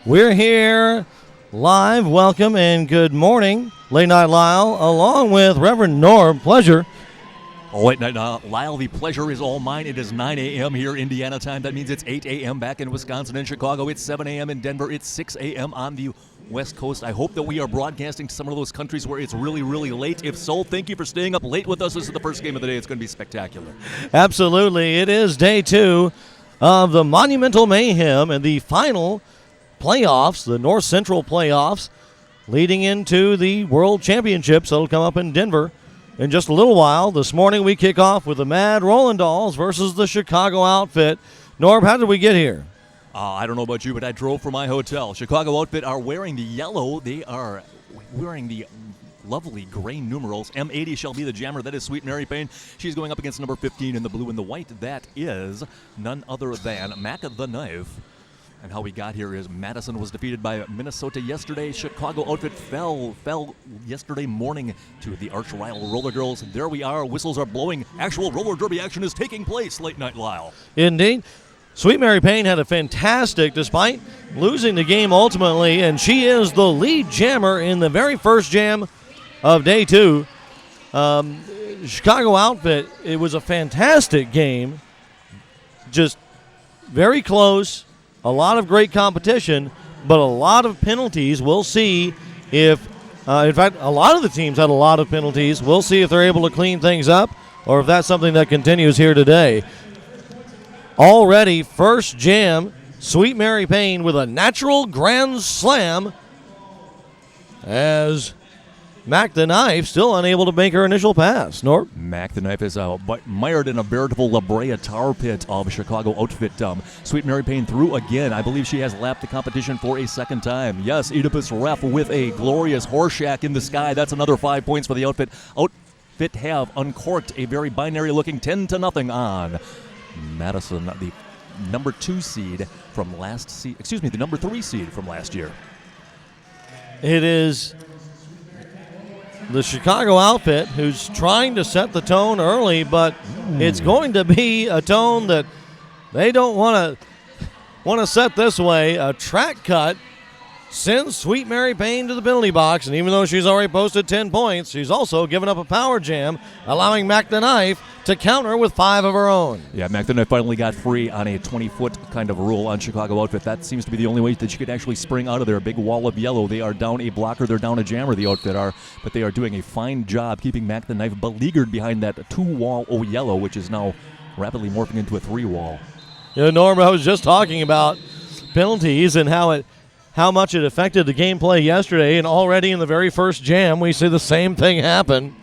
We're here live. Welcome and good morning. Late Night Lyle, along with Reverend Norm. Pleasure. Oh, wait, Lyle, the pleasure is all mine. It is 9 a.m. here, Indiana time. That means it's 8 a.m. back in Wisconsin and Chicago. It's 7 a.m. in Denver. It's 6 a.m. on the West Coast. I hope that we are broadcasting to some of those countries where it's really, really late. If so, thank you for staying up late with us. This is the first game of the day. It's going to be spectacular. Absolutely. It is day 2 of the Monumental Mayhem and the final playoffs, the North Central playoffs, leading into the World Championships that'll come up in Denver in just a little while. This morning we kick off with the Mad Rolling Dolls versus the Chicago Outfit. Norm, how did we get here? I don't know about you, but I drove from my hotel. Chicago Outfit are wearing the yellow. They are wearing the lovely gray numerals. M80 shall be the jammer. That is Sweet Mary Payne. She's going up against number 15 in the blue and the white. That is none other than Mac the Knife. And how we got here is Madison was defeated by Minnesota yesterday. Chicago Outfit fell yesterday morning to the arch rival Roller Girls. There we are. Whistles are blowing. Actual roller derby action is taking place. Late Night Lyle. Indeed. Sweet Mary Payne had a fantastic, despite losing the game ultimately, and she is the lead jammer in the very first jam of day 2. Chicago Outfit, it was a fantastic game. Just very close. A lot of great competition, but a lot of penalties. We'll see if, in fact, a lot of the teams had a lot of penalties. We'll see if they're able to clean things up or if that's something that continues here today. Already, first jam, Sweet Mary Payne with a natural grand slam as Mac the Knife still unable to make her initial pass. Norm? Mac the Knife is mired in a veritable La Brea tar pit of Chicago Outfit. Sweet Mary Payne through again. I believe she has lapped the competition for a second time. Yes, Oedipus Ref with a glorious Horseshack in the sky. That's another 5 points for the Outfit. Outfit have uncorked a very binary-looking 10-0 on Madison, the number 2 seed from the number 3 seed from last year. It is the Chicago Outfit who's trying to set the tone early, but it's going to be a tone that they don't want to set this way. A track cut sends Sweet Mary Payne to the penalty box, and even though she's already posted 10 points, she's also given up a power jam, allowing Mac the Knife to counter with 5 of her own. Yeah, Mac the Knife finally got free on a 20-foot kind of rule on Chicago Outfit. That seems to be the only way that she could actually spring out of there. A big wall of yellow. They are down a blocker. They're down a jammer, the Outfit are, but they are doing a fine job keeping Mac the Knife beleaguered behind that 2-wall of yellow, which is now rapidly morphing into a 3-wall. Norm, I was just talking about penalties and how much it affected the gameplay yesterday, and already in the very first jam, we see the same thing happen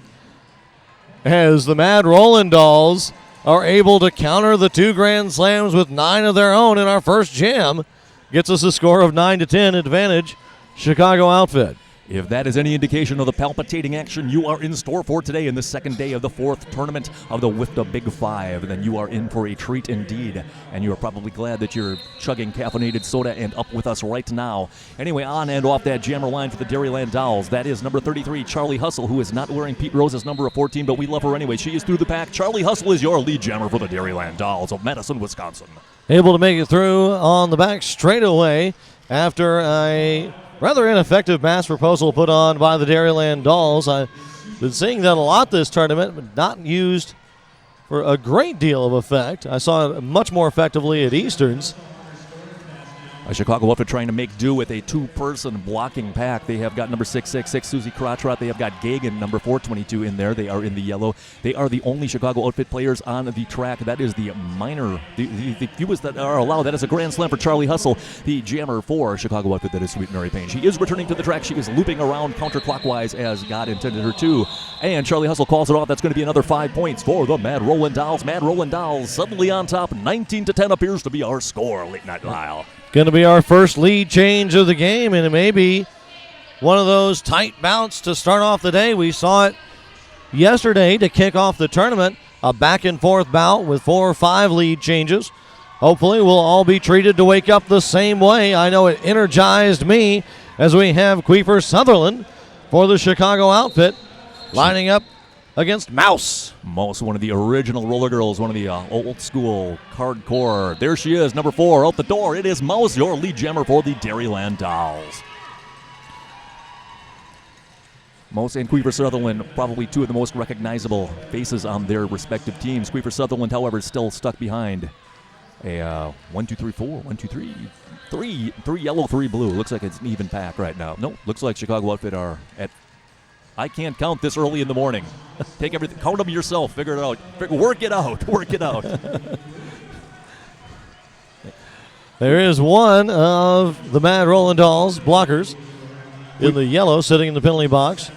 as the Mad Rolling Dolls are able to counter the 2 grand slams with 9 of their own in our first jam. Gets us a score of 9-10 advantage, Chicago Outfit. If that is any indication of the palpitating action you are in store for today in the second day of the 4th tournament of the With the Big Five, then you are in for a treat indeed. And you are probably glad that you're chugging caffeinated soda and up with us right now. Anyway, on and off that jammer line for the Dairyland Dolls, that is number 33, Charlie Hustle, who is not wearing Pete Rose's number of 14, but we love her anyway. She is through the pack. Charlie Hustle is your lead jammer for the Dairyland Dolls of Madison, Wisconsin. Able to make it through on the back straightaway after a rather ineffective mass proposal put on by the Dairyland Dolls. I've been seeing that a lot this tournament, but not used for a great deal of effect. I saw it much more effectively at Easterns. Chicago Outfit trying to make do with a 2-person blocking pack. They have got number 666, Susie Crottrot. They have got Gagan, number 422 in there. They are in the yellow. They are the only Chicago Outfit players on the track. That is the minor, the fewest that are allowed. That is a grand slam for Charlie Hustle, the jammer for Chicago Outfit. That is Sweet Mary Payne. She is returning to the track. She is looping around counterclockwise as God intended her to. And Charlie Hustle calls it off. That's going to be another 5 points for the Mad Rolling Dolls. Mad Rolling Dolls suddenly on top. 19-10 appears to be our score. Late Night Lyle. Going to be our first lead change of the game, and it may be one of those tight bouts to start off the day. We saw it yesterday to kick off the tournament, a back-and-forth bout with 4 or 5 lead changes. Hopefully we'll all be treated to wake up the same way. I know it energized me as we have Queeper Sutherland for the Chicago Outfit lining up against Mouse. Mouse, one of the original roller girls, one of the old school hardcore. There she is, number 4, out the door. It is Mouse, your lead jammer for the Dairyland Dolls. Mouse and Queefer Sutherland, probably two of the most recognizable faces on their respective teams. Queefer Sutherland, however, is still stuck behind a 1, 2, 3, 4, 1, 2, 3, 3 yellow, 3 blue. Looks like it's an even pack right now. Nope, looks like Chicago Outfit are at. I can't count this early in the morning. Take everything, count them yourself, figure it out. Work it out, work it out. There is one of the Mad Rolling Dolls blockers in the yellow sitting in the penalty box.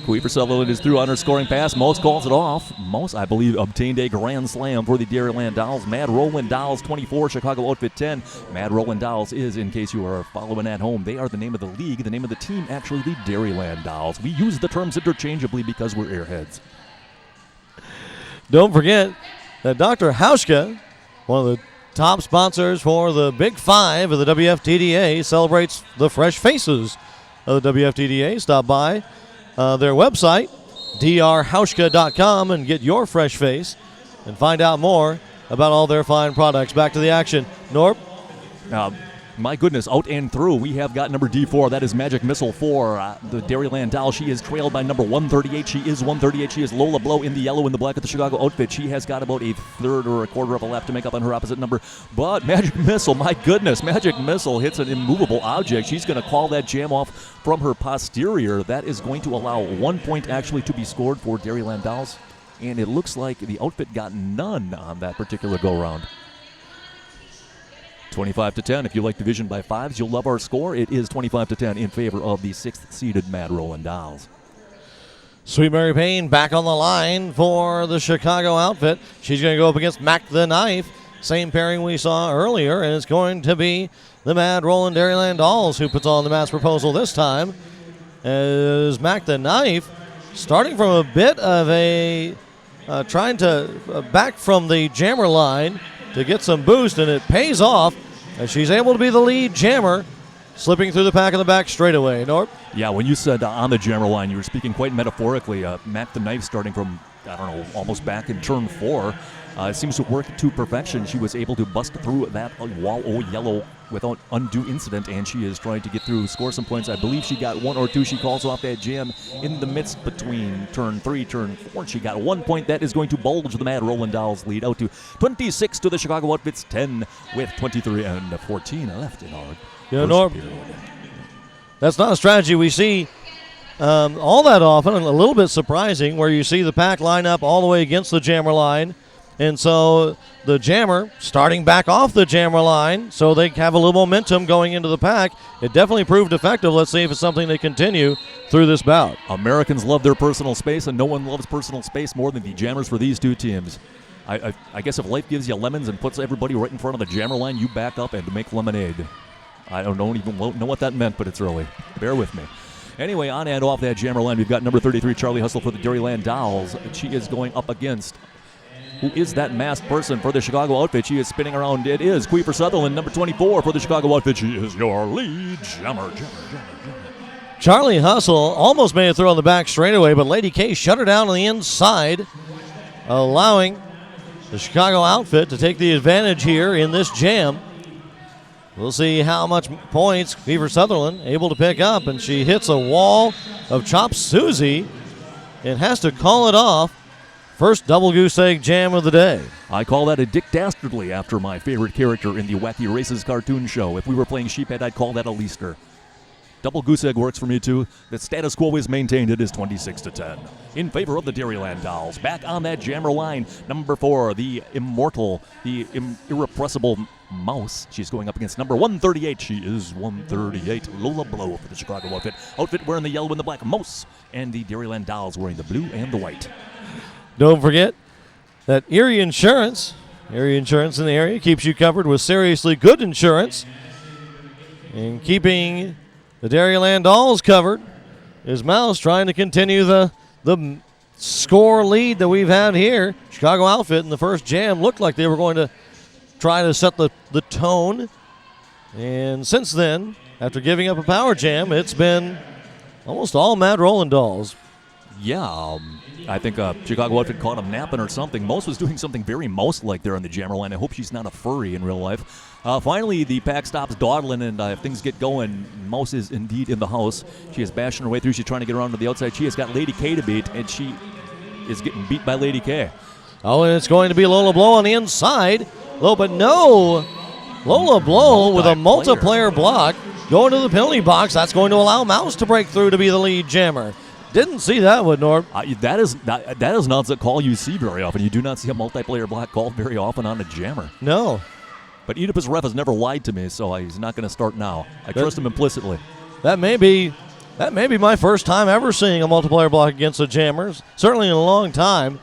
Queefer Sutherland is through on her scoring pass. Mouse calls it off. Mouse, I believe, obtained a grand slam for the Dairyland Dolls. Mad Rolling Dolls 24, Chicago Outfit 10. Mad Rolling Dolls is, in case you are following at home, they are the name of the league. The name of the team, actually, the Dairyland Dolls. We use the terms interchangeably because we're airheads. Don't forget that Dr. Hauschka, one of the top sponsors for the Big Five of the WFTDA, celebrates the fresh faces of the WFTDA. Stop by their website, drhauschka.com, and get your fresh face and find out more about all their fine products. Back to the action. Norb? My goodness, out and through, we have got number D4. That is Magic Missile for the Dairyland Doll. She is trailed by number 138. She is 138. She is Lola Blow in the yellow and the black of the Chicago Outfit. She has got about a third or a quarter of a lap to make up on her opposite number. But Magic Missile, my goodness, Magic Missile hits an immovable object. She's going to call that jam off from her posterior. That is going to allow 1 point actually to be scored for Dairyland Dolls. And it looks like the Outfit got none on that particular go-round. 25-10. If you like division by fives, you'll love our score. It is 25-10 in favor of the 6th-seeded Mad Rolling Dolls. Sweet Mary Payne back on the line for the Chicago Outfit. She's going to go up against Mac the Knife. Same pairing we saw earlier, and it's going to be the Mad Rolling Dairyland Dolls who puts on the match proposal this time. As Mac the Knife starting from a bit of a trying to back from the jammer line to get some boost, and it pays off as she's able to be the lead jammer, slipping through the pack in the back straightaway. Norb? Yeah, when you said on the jammer line, you were speaking quite metaphorically. Mac the Knife starting from, I don't know, almost back in turn 4. It seems to work to perfection. She was able to bust through that wall yellow without undue incident, and she is trying to get through, score some points. I believe she got 1 or 2. She calls off that jam in the midst between turn 3, turn 4. She got 1 point. That is going to bulge the Mad Rolling Dolls lead out to 26 to the Chicago Outfits 10 with 23 and 14 left in our first period. That's not a strategy we see all that often, and a little bit surprising, where you see the pack line up all the way against the jammer line. And so the jammer starting back off the jammer line so they have a little momentum going into the pack. It definitely proved effective. Let's see if it's something they continue through this bout. Americans love their personal space, and no one loves personal space more than the jammers for these two teams. I guess if life gives you lemons and puts everybody right in front of the jammer line, you back up and make lemonade. I don't even know what that meant, but it's early. Bear with me. Anyway, on and off that jammer line, we've got number 33, Charlie Hustle for the Dairyland Dolls. She is going up against... Who is that masked person for the Chicago Outfit? She is spinning around. It is Queefer Sutherland, number 24 for the Chicago Outfit. She is your lead jammer. Charlie Hustle almost made it through on the back straightaway, but Lady K shut her down on the inside, allowing the Chicago Outfit to take the advantage here in this jam. We'll see how much points Queefer Sutherland able to pick up, and she hits a wall of Chop Susie and has to call it off. First double goose egg jam of the day. I call that a Dick Dastardly after my favorite character in the Wacky Races cartoon show. If we were playing Sheephead, I'd call that a Leaster. Double goose egg works for me too. The status quo is maintained. It is 26-10 in favor of the Dairyland Dolls. Back on that jammer line, number 4, the immortal, the irrepressible Mouse. She's going up against number 138. She is 138. Lola Blow for the Chicago Outfit. Outfit wearing the yellow and the black. Mouse and the Dairyland Dolls wearing the blue and the white. Don't forget that Erie Insurance in the area keeps you covered with seriously good insurance. And keeping the Dairyland Dolls covered is Mouse, trying to continue the score lead that we've had here. Chicago Outfit in the first jam looked like they were going to try to set the tone. And since then, after giving up a power jam, it's been almost all Mad Rolling Dolls. I think Chicago outfit caught him napping or something. Mouse was doing something very mouse-like there on the jammer line. I hope she's not a furry in real life. Finally, the pack stops dawdling, and if things get going, Mouse is indeed in the house. She is bashing her way through. She's trying to get around to the outside. She has got Lady K to beat, and she is getting beat by Lady K. Oh, and it's going to be Lola Blow on the inside. Oh, but no. Lola Blow with a multiplayer block going to the penalty box. That's going to allow Mouse to break through to be the lead jammer. Didn't see that one, Norm. That is not a call you see very often. You do not see a multiplayer block called very often on a jammer. No. But Oedipus ref has never lied to me, so he's not going to start now. I trust him implicitly. That may be my first time ever seeing a multiplayer block against the jammers. Certainly in a long time.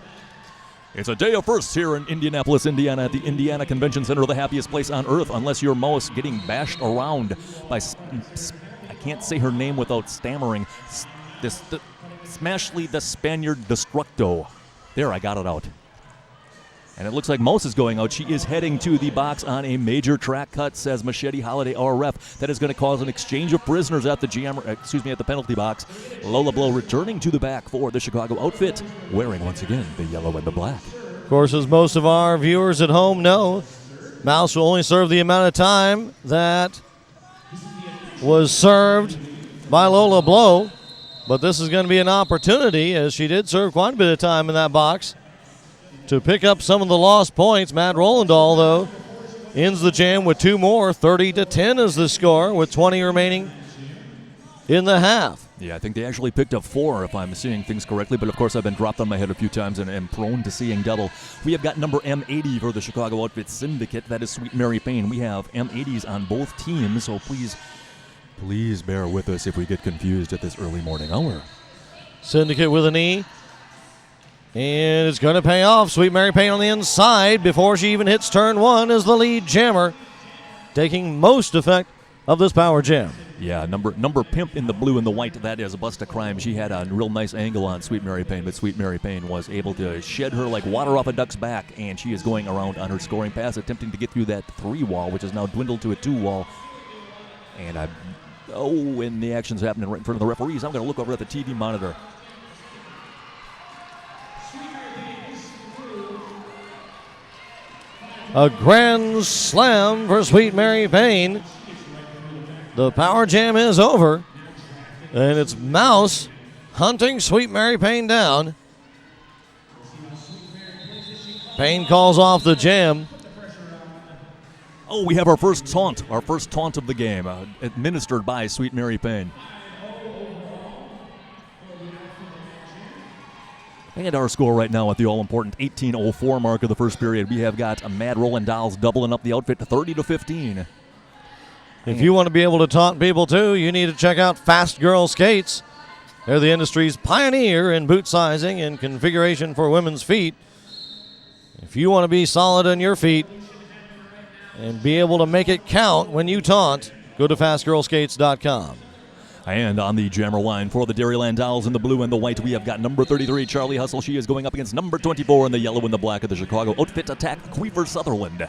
It's a day of firsts here in Indianapolis, Indiana, at the Indiana Convention Center, the happiest place on earth, unless you're Mouse getting bashed around by, I can't say her name without stammering, Smashly the Spaniard Destructo. There, I got it out. And it looks like Mouse is going out. She is heading to the box on a major track cut, says Machete Holiday, our ref. That is going to cause an exchange of prisoners at the at the penalty box. Lola Blow returning to the back for the Chicago outfit, wearing once again the yellow and the black. Of course, as most of our viewers at home know, Mouse will only serve the amount of time that was served by Lola Blow. But this is going to be an opportunity, as she did serve quite a bit of time in that box, to pick up some of the lost points. Matt Rolandahl, though, ends the jam with 2 more. 30-10 is the score, with 20 remaining in the half. Yeah, I think they actually picked up 4, if I'm seeing things correctly. But, of course, I've been dropped on my head a few times and am prone to seeing double. We have got number M80 for the Chicago Outfit Syndicate. That is Sweet Mary Payne. We have M80s on both teams, so please bear with us if we get confused at this early morning hour. Syndicate with an E. And it's going to pay off. Sweet Mary Payne on the inside before she even hits turn 1 as the lead jammer, taking most effect of this power jam. Yeah, number Pimp in the blue and the white. That is a bust of crime. She had a real nice angle on Sweet Mary Payne, but Sweet Mary Payne was able to shed her like water off a duck's back, and she is going around on her scoring pass, attempting to get through that 3 wall, which has now dwindled to a 2 wall. And and the action's happening right in front of the referees. I'm going to look over at the TV monitor. A grand slam for Sweet Mary Payne. The power jam is over, and it's Mouse hunting Sweet Mary Payne down. Payne calls off the jam. Oh, we have our first taunt of the game, administered by Sweet Mary Payne. And our score right now at the all-important 18:04 mark of the first period. We have got Mad Rolandahl's doubling up the outfit to 30-15. If you want to be able to taunt people too, you need to check out Fast Girl Skates. They're the industry's pioneer in boot sizing and configuration for women's feet. If you want to be solid on your feet and be able to make it count when you taunt, go to fastgirlskates.com. And on the jammer line for the Dairyland Dolls in the blue and the white, we have got number 33, Charlie Hustle. She is going up against number 24 in the yellow and the black of the Chicago Outfit Attack, Queefer Sutherland.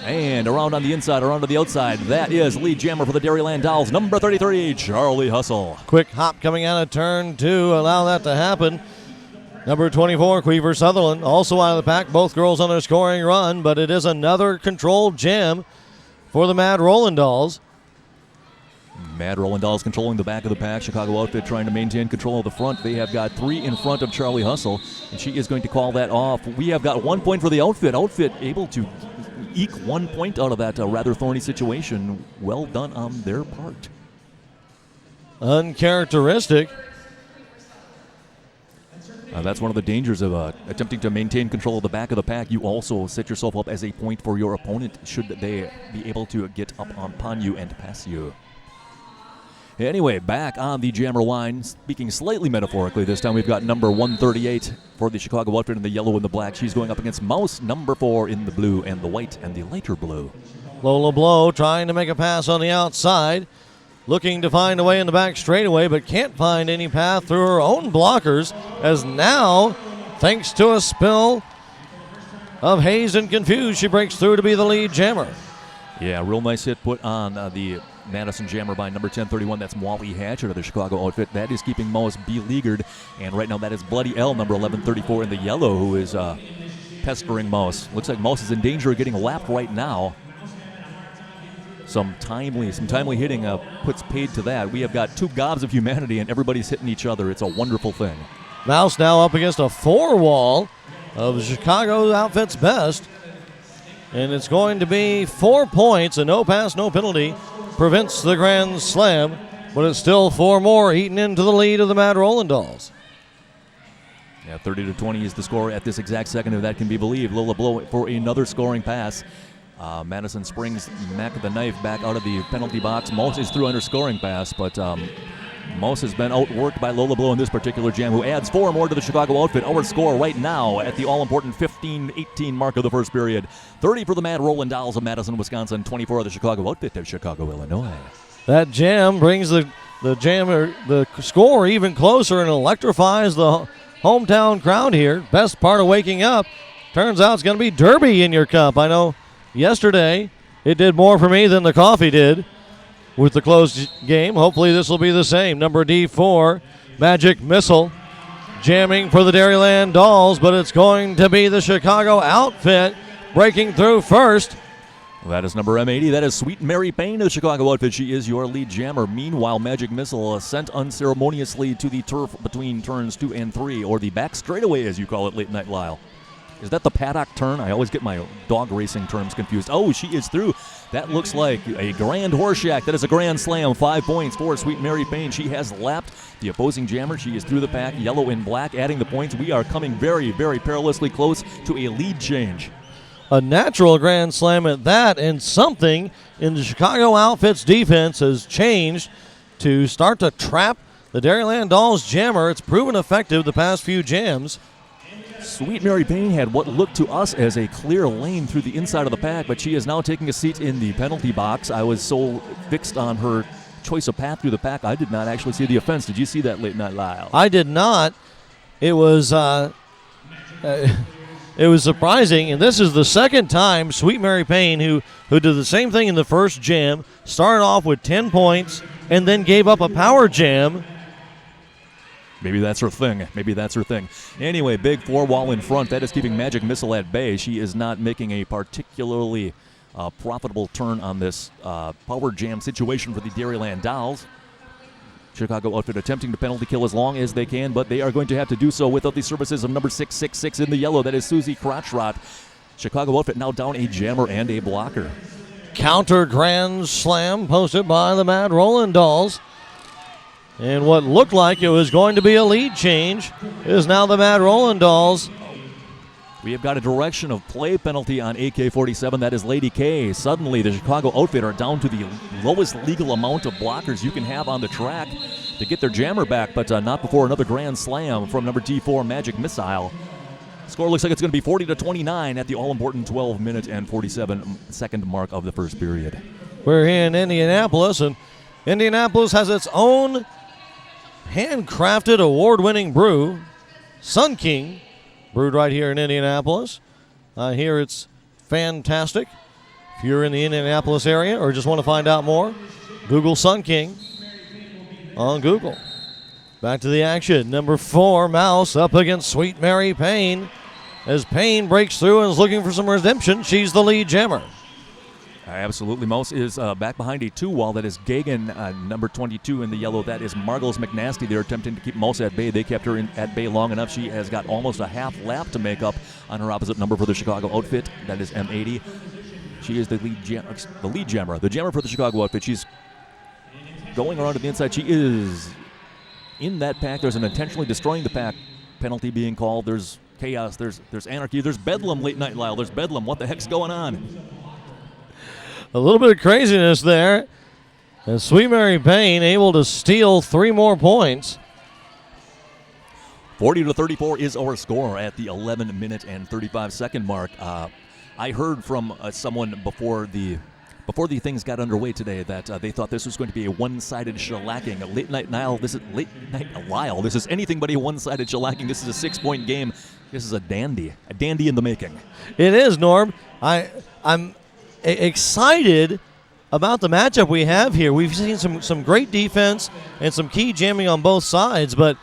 And around on the inside, around to the outside, that is lead jammer for the Dairyland Dolls, number 33, Charlie Hustle. Quick hop coming out of turn 2, allow that to happen. Number 24, Queefer Sutherland, also out of the pack. Both girls on a scoring run, but it is another controlled jam for the Mad Rollandahls. Mad Rolandahls controlling the back of the pack. Chicago Outfit trying to maintain control of the front. They have got 3 in front of Charlie Hustle, and she is going to call that off. We have got 1 point for the Outfit. Outfit able to eke 1 point out of that rather thorny situation. Well done on their part. Uncharacteristic. That's one of the dangers of attempting to maintain control of the back of the pack. You also set yourself up as a point for your opponent should they be able to get up upon you and pass you. Anyway, back on the jammer line, speaking slightly metaphorically this time, we've got number 138 for the Chicago Outfit in the yellow and the black. She's going up against Mouse, number 4 in the blue and the white and the lighter blue. Lola Blow trying to make a pass on the outside, looking to find a way in the back straightaway, but can't find any path through her own blockers, as now, thanks to a spill of Haze and Confused, she breaks through to be the lead jammer. Yeah, real nice hit put on the Madison jammer by number 1031. That's Molly Hatcher of the Chicago outfit. That is keeping Moss beleaguered. And right now that is Bloody L, number 1134 in the yellow, who is pestering Moss. Looks like Moss is in danger of getting lapped right now. Some timely hitting puts paid to that. We have got two gobs of humanity, and everybody's hitting each other. It's a wonderful thing. Mouse now up against a 4-wall of the Chicago outfit's best. And it's going to be 4 points. A no pass, no penalty prevents the grand slam. But it's still 4 more eating into the lead of the Mad Roland Dolls. Yeah, 30-20 is the score at this exact second, if that can be believed. Lola Blow for another scoring pass. Madison springs Mac the knife back out of the penalty box. Moss is through on her scoring pass, but Moss has been outworked by Lola Blow in this particular jam, who adds 4 more to the Chicago outfit. Our score right now at the all-important 15-18 mark of the first period. 30 for the Mad Roland Dolls of Madison, Wisconsin. 24 of the Chicago outfit of Chicago, Illinois. That jam brings the score even closer and electrifies the hometown crowd here. Best part of waking up. Turns out it's going to be Derby in your cup. I know yesterday it did more for me than the coffee did with the closed game. Hopefully this will be the same. Number D4, Magic Missile, jamming for the Dairyland Dolls, but it's going to be the Chicago outfit breaking through first. Well, that is number M80. That is Sweet Mary Payne of the Chicago outfit. She is your lead jammer. Meanwhile, Magic Missile sent unceremoniously to the turf between turns 2 and 3, or the back straightaway, as you call it, Late Night Lyle. Is that the paddock turn? I always get my dog racing terms confused. Oh, she is through. That looks like a grand horseshack. That is a grand slam. 5 points for Sweet Mary Payne. She has lapped the opposing jammer. She is through the pack, yellow and black, adding the points. We are coming very, very perilously close to a lead change. A natural grand slam at that, and something in the Chicago outfit's defense has changed to start to trap the Dairyland Dolls jammer. It's proven effective the past few jams. Sweet Mary Payne had what looked to us as a clear lane through the inside of the pack, but she is now taking a seat in the penalty box. I was so fixed on her choice of path through the pack, I did not actually see the offense. Did you see that, Late Night Lyle? I did not. It was surprising, and this is the second time Sweet Mary Payne, who did the same thing in the first jam, started off with 10 points and then gave up a power jam. Maybe that's her thing. Anyway, big 4-wall in front. That is keeping Magic Missile at bay. She is not making a particularly profitable turn on this power jam situation for the Dairyland Dolls. Chicago outfit attempting to penalty kill as long as they can, but they are going to have to do so without the services of number 666 in the yellow. That is Susie Crotchrot. Chicago outfit now down a jammer and a blocker. Counter grand slam posted by the Mad Roland Dolls. And what looked like it was going to be a lead change is now the Mad Roland Dolls. We have got a direction of play penalty on AK-47. That is Lady K. Suddenly, the Chicago outfit are down to the lowest legal amount of blockers you can have on the track to get their jammer back, but not before another grand slam from number D4, Magic Missile. Score looks like it's going to be 40-29 at the all-important 12-minute and 47-second mark of the first period. We're here in Indianapolis, and Indianapolis has its own handcrafted award-winning brew, Sun King, brewed right here in Indianapolis. I hear it's fantastic. If you're in the Indianapolis area or just want to find out more, Google Sun King on Google. Back to the action. Number 4, Mouse up against Sweet Mary Payne. As Payne breaks through and is looking for some redemption, she's the lead jammer. Absolutely. Mouse is back behind a 2-wall. That is Gagan, number 22 in the yellow. That is Margles McNasty. They're attempting to keep Mouse at bay. They kept her at bay long enough. She has got almost a half lap to make up on her opposite number for the Chicago outfit. That is M80. She is the lead jammer. The jammer for the Chicago outfit. She's going around to the inside. She is in that pack. There's an intentionally destroying the pack penalty being called. There's chaos. There's anarchy. There's bedlam, Late Night Lyle. There's bedlam. What the heck's going on? A little bit of craziness there. And Sweet Mary Payne able to steal 3 more points. 40-34 is our score at the 11-minute and 35-second mark. I heard from someone before the things got underway today that they thought this was going to be a one-sided shellacking. Late Night Lyle, this is Late Night Lyle. This is anything but a one-sided shellacking. This is a 6-point game. This is a dandy in the making. It is, Norm. I'm excited about the matchup we have here. We've seen some great defense and some key jamming on both sides, but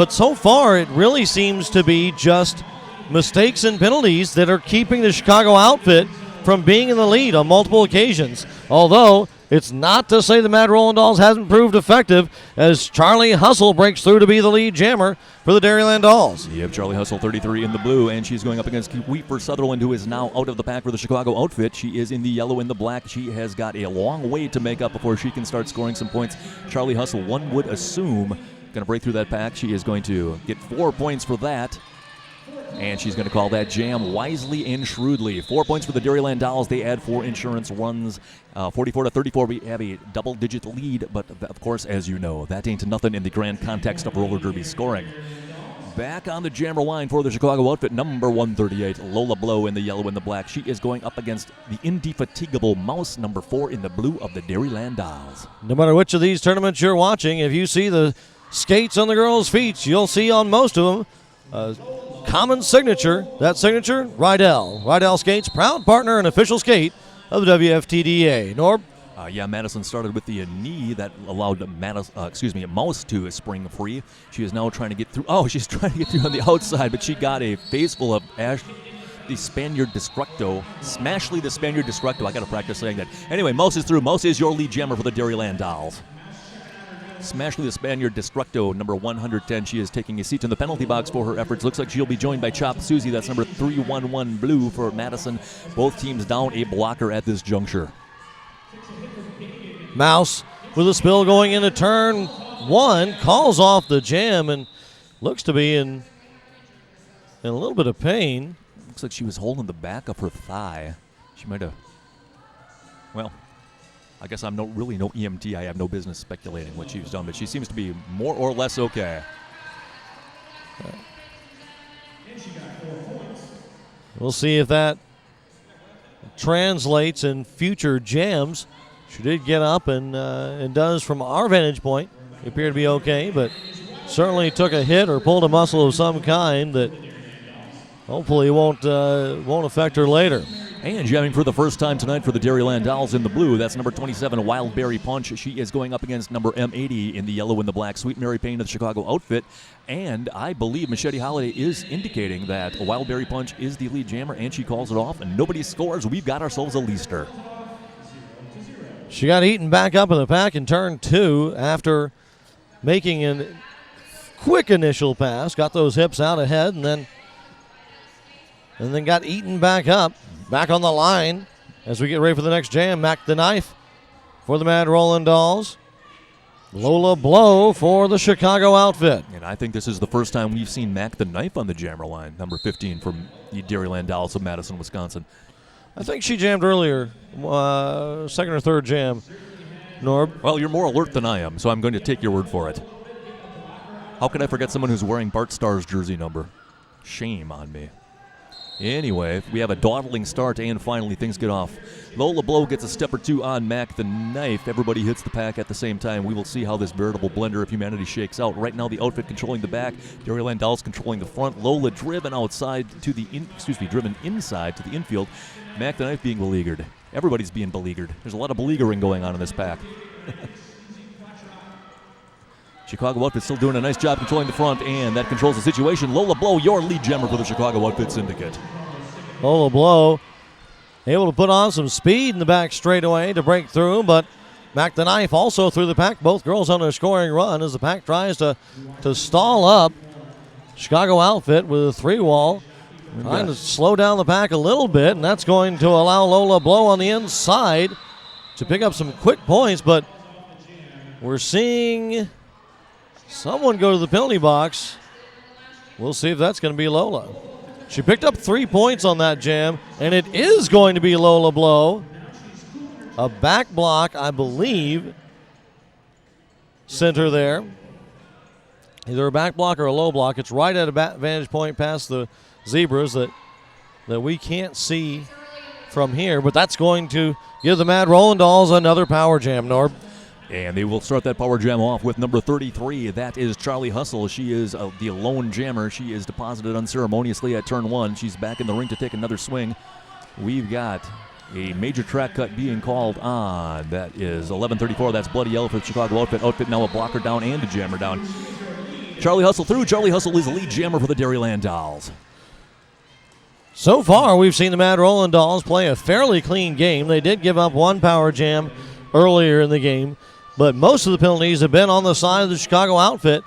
so far it really seems to be just mistakes and penalties that are keeping the Chicago outfit from being in the lead on multiple occasions. Although it's not to say the Mad Rolling Dolls hasn't proved effective, as Charlie Hustle breaks through to be the lead jammer for the Dairyland Dolls. You have Charlie Hustle, 33 in the blue, and she's going up against Weeper Sutherland, who is now out of the pack for the Chicago outfit. She is in the yellow and the black. She has got a long way to make up before she can start scoring some points. Charlie Hustle, one would assume, going to break through that pack. She is going to get 4 points for that. And she's going to call that jam wisely and shrewdly. 4 points for the Dairyland Dolls. They add 4 insurance runs. 44-34, we have a double-digit lead. But, of course, as you know, that ain't nothing in the grand context of roller derby scoring. Back on the jammer line for the Chicago outfit, number 138, Lola Blow in the yellow and the black. She is going up against the indefatigable Mouse, number 4 in the blue of the Dairyland Dolls. No matter which of these tournaments you're watching, if you see the skates on the girls' feet, you'll see on most of them common signature. That signature, Rydell. Rydell Skates, proud partner and official skate of the WFTDA. Norb? Madison started with the knee that allowed Mouse to spring free. She is now trying to get through. Oh, she's trying to get through on the outside, but she got a face full of the Spaniard Destructo. Smashly the Spaniard Destructo. I got to practice saying that. Anyway, Mouse is through. Mouse is your lead jammer for the Dairyland Dolls. Smashly the Spaniard Destructo, number 110. She is taking a seat in the penalty box for her efforts. Looks like she'll be joined by Chop Susie. That's number 311 blue for Madison. Both teams down a blocker at this juncture. Mouse with a spill going into turn 1, calls off the jam and looks to be in a little bit of pain. Looks like she was holding the back of her thigh. She might have, well, I guess I'm really no EMT. I have no business speculating what she's done, but she seems to be more or less okay. We'll see if that translates in future jams. She did get up and does, from our vantage point, appear to be okay, but certainly took a hit or pulled a muscle of some kind that hopefully won't affect her later. And jamming for the first time tonight for the Dairyland Dolls in the blue. That's number 27, Wildberry Punch. She is going up against number M80 in the yellow and the black, Sweet Mary Payne of the Chicago outfit. And I believe Machete Holiday is indicating that Wildberry Punch is the lead jammer, and she calls it off, and nobody scores. We've got ourselves a Leaster. She got eaten back up in the pack in turn 2 after making a quick initial pass. Got those hips out ahead, and then got eaten back up. Back on the line as we get ready for the next jam. Mac the Knife for the Mad Rolling Dolls. Lola Blow for the Chicago outfit. And I think this is the first time we've seen Mac the Knife on the jammer line, number 15 from the Dairyland Dolls of Madison, Wisconsin. I think she jammed earlier, second or third jam, Norb. Well, you're more alert than I am, so I'm going to take your word for it. How could I forget someone who's wearing Bart Starr's jersey number? Shame on me. Anyway, we have a dawdling start, and finally things get off. Lola Blow gets a step or two on Mac the Knife. Everybody hits the pack at the same time. We will see how this veritable blender of humanity shakes out. Right now, the outfit controlling the back, Dairyland Dolls controlling the front. Lola driven outside to the driven inside to the infield. Mac the Knife being beleaguered. Everybody's being beleaguered. There's a lot of beleaguering going on in this pack. Chicago outfit still doing a nice job controlling the front, and that controls the situation. Lola Blow, your lead jammer for the Chicago outfit syndicate. Lola Blow able to put on some speed in the back straightaway to break through, but Mac the Knife also through the pack. Both girls on a scoring run as the pack tries to stall up. Chicago outfit with a 3-wall. Trying to slow down the pack a little bit, and that's going to allow Lola Blow on the inside to pick up some quick points, but we're seeing someone go to the penalty box. We'll see if that's going to be Lola. She picked up 3 points on that jam, and it is going to be Lola Blow. A back block, I believe, sent her there. Either a back block or a low block. It's right at a vantage point past the zebras that we can't see from here, but that's going to give the Mad Rolling Dolls another power jam, Norb. And they will start that power jam off with number 33. That is Charlie Hustle. She is the lone jammer. She is deposited unceremoniously at turn 1. She's back in the ring to take another swing. We've got A major track cut being called on. That is 11:34. That's bloody yellow for the Chicago outfit. Outfit now a blocker down and a jammer down. Charlie Hustle through. Charlie Hustle is the lead jammer for the Dairyland Dolls. So far, we've seen the Mad Roland Dolls play a fairly clean game. They did give up one power jam earlier in the game, but most of the penalties have been on the side of the Chicago outfit,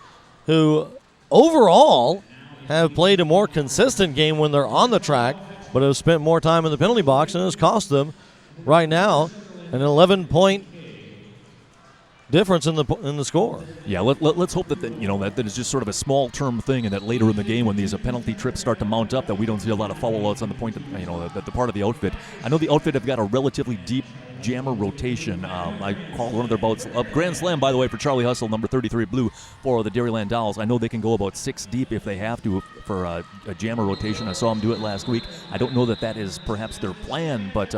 who overall have played a more consistent game when they're on the track, but have spent more time in the penalty box, and has cost them right now an 11-point difference in the score. Yeah, let's hope that that is just sort of a small term thing, and that later in the game when these penalty trips start to mount up, that we don't see a lot of foul outs on the point that the part of the outfit. I know the outfit have got a relatively deep jammer rotation. I called one of their bouts a grand slam, by the way, for Charlie Hustle, number 33 blue for the Dairyland Dolls. I know they can go about 6 deep if they have to for a jammer rotation. I saw them do it last week. I don't know that is perhaps their plan, but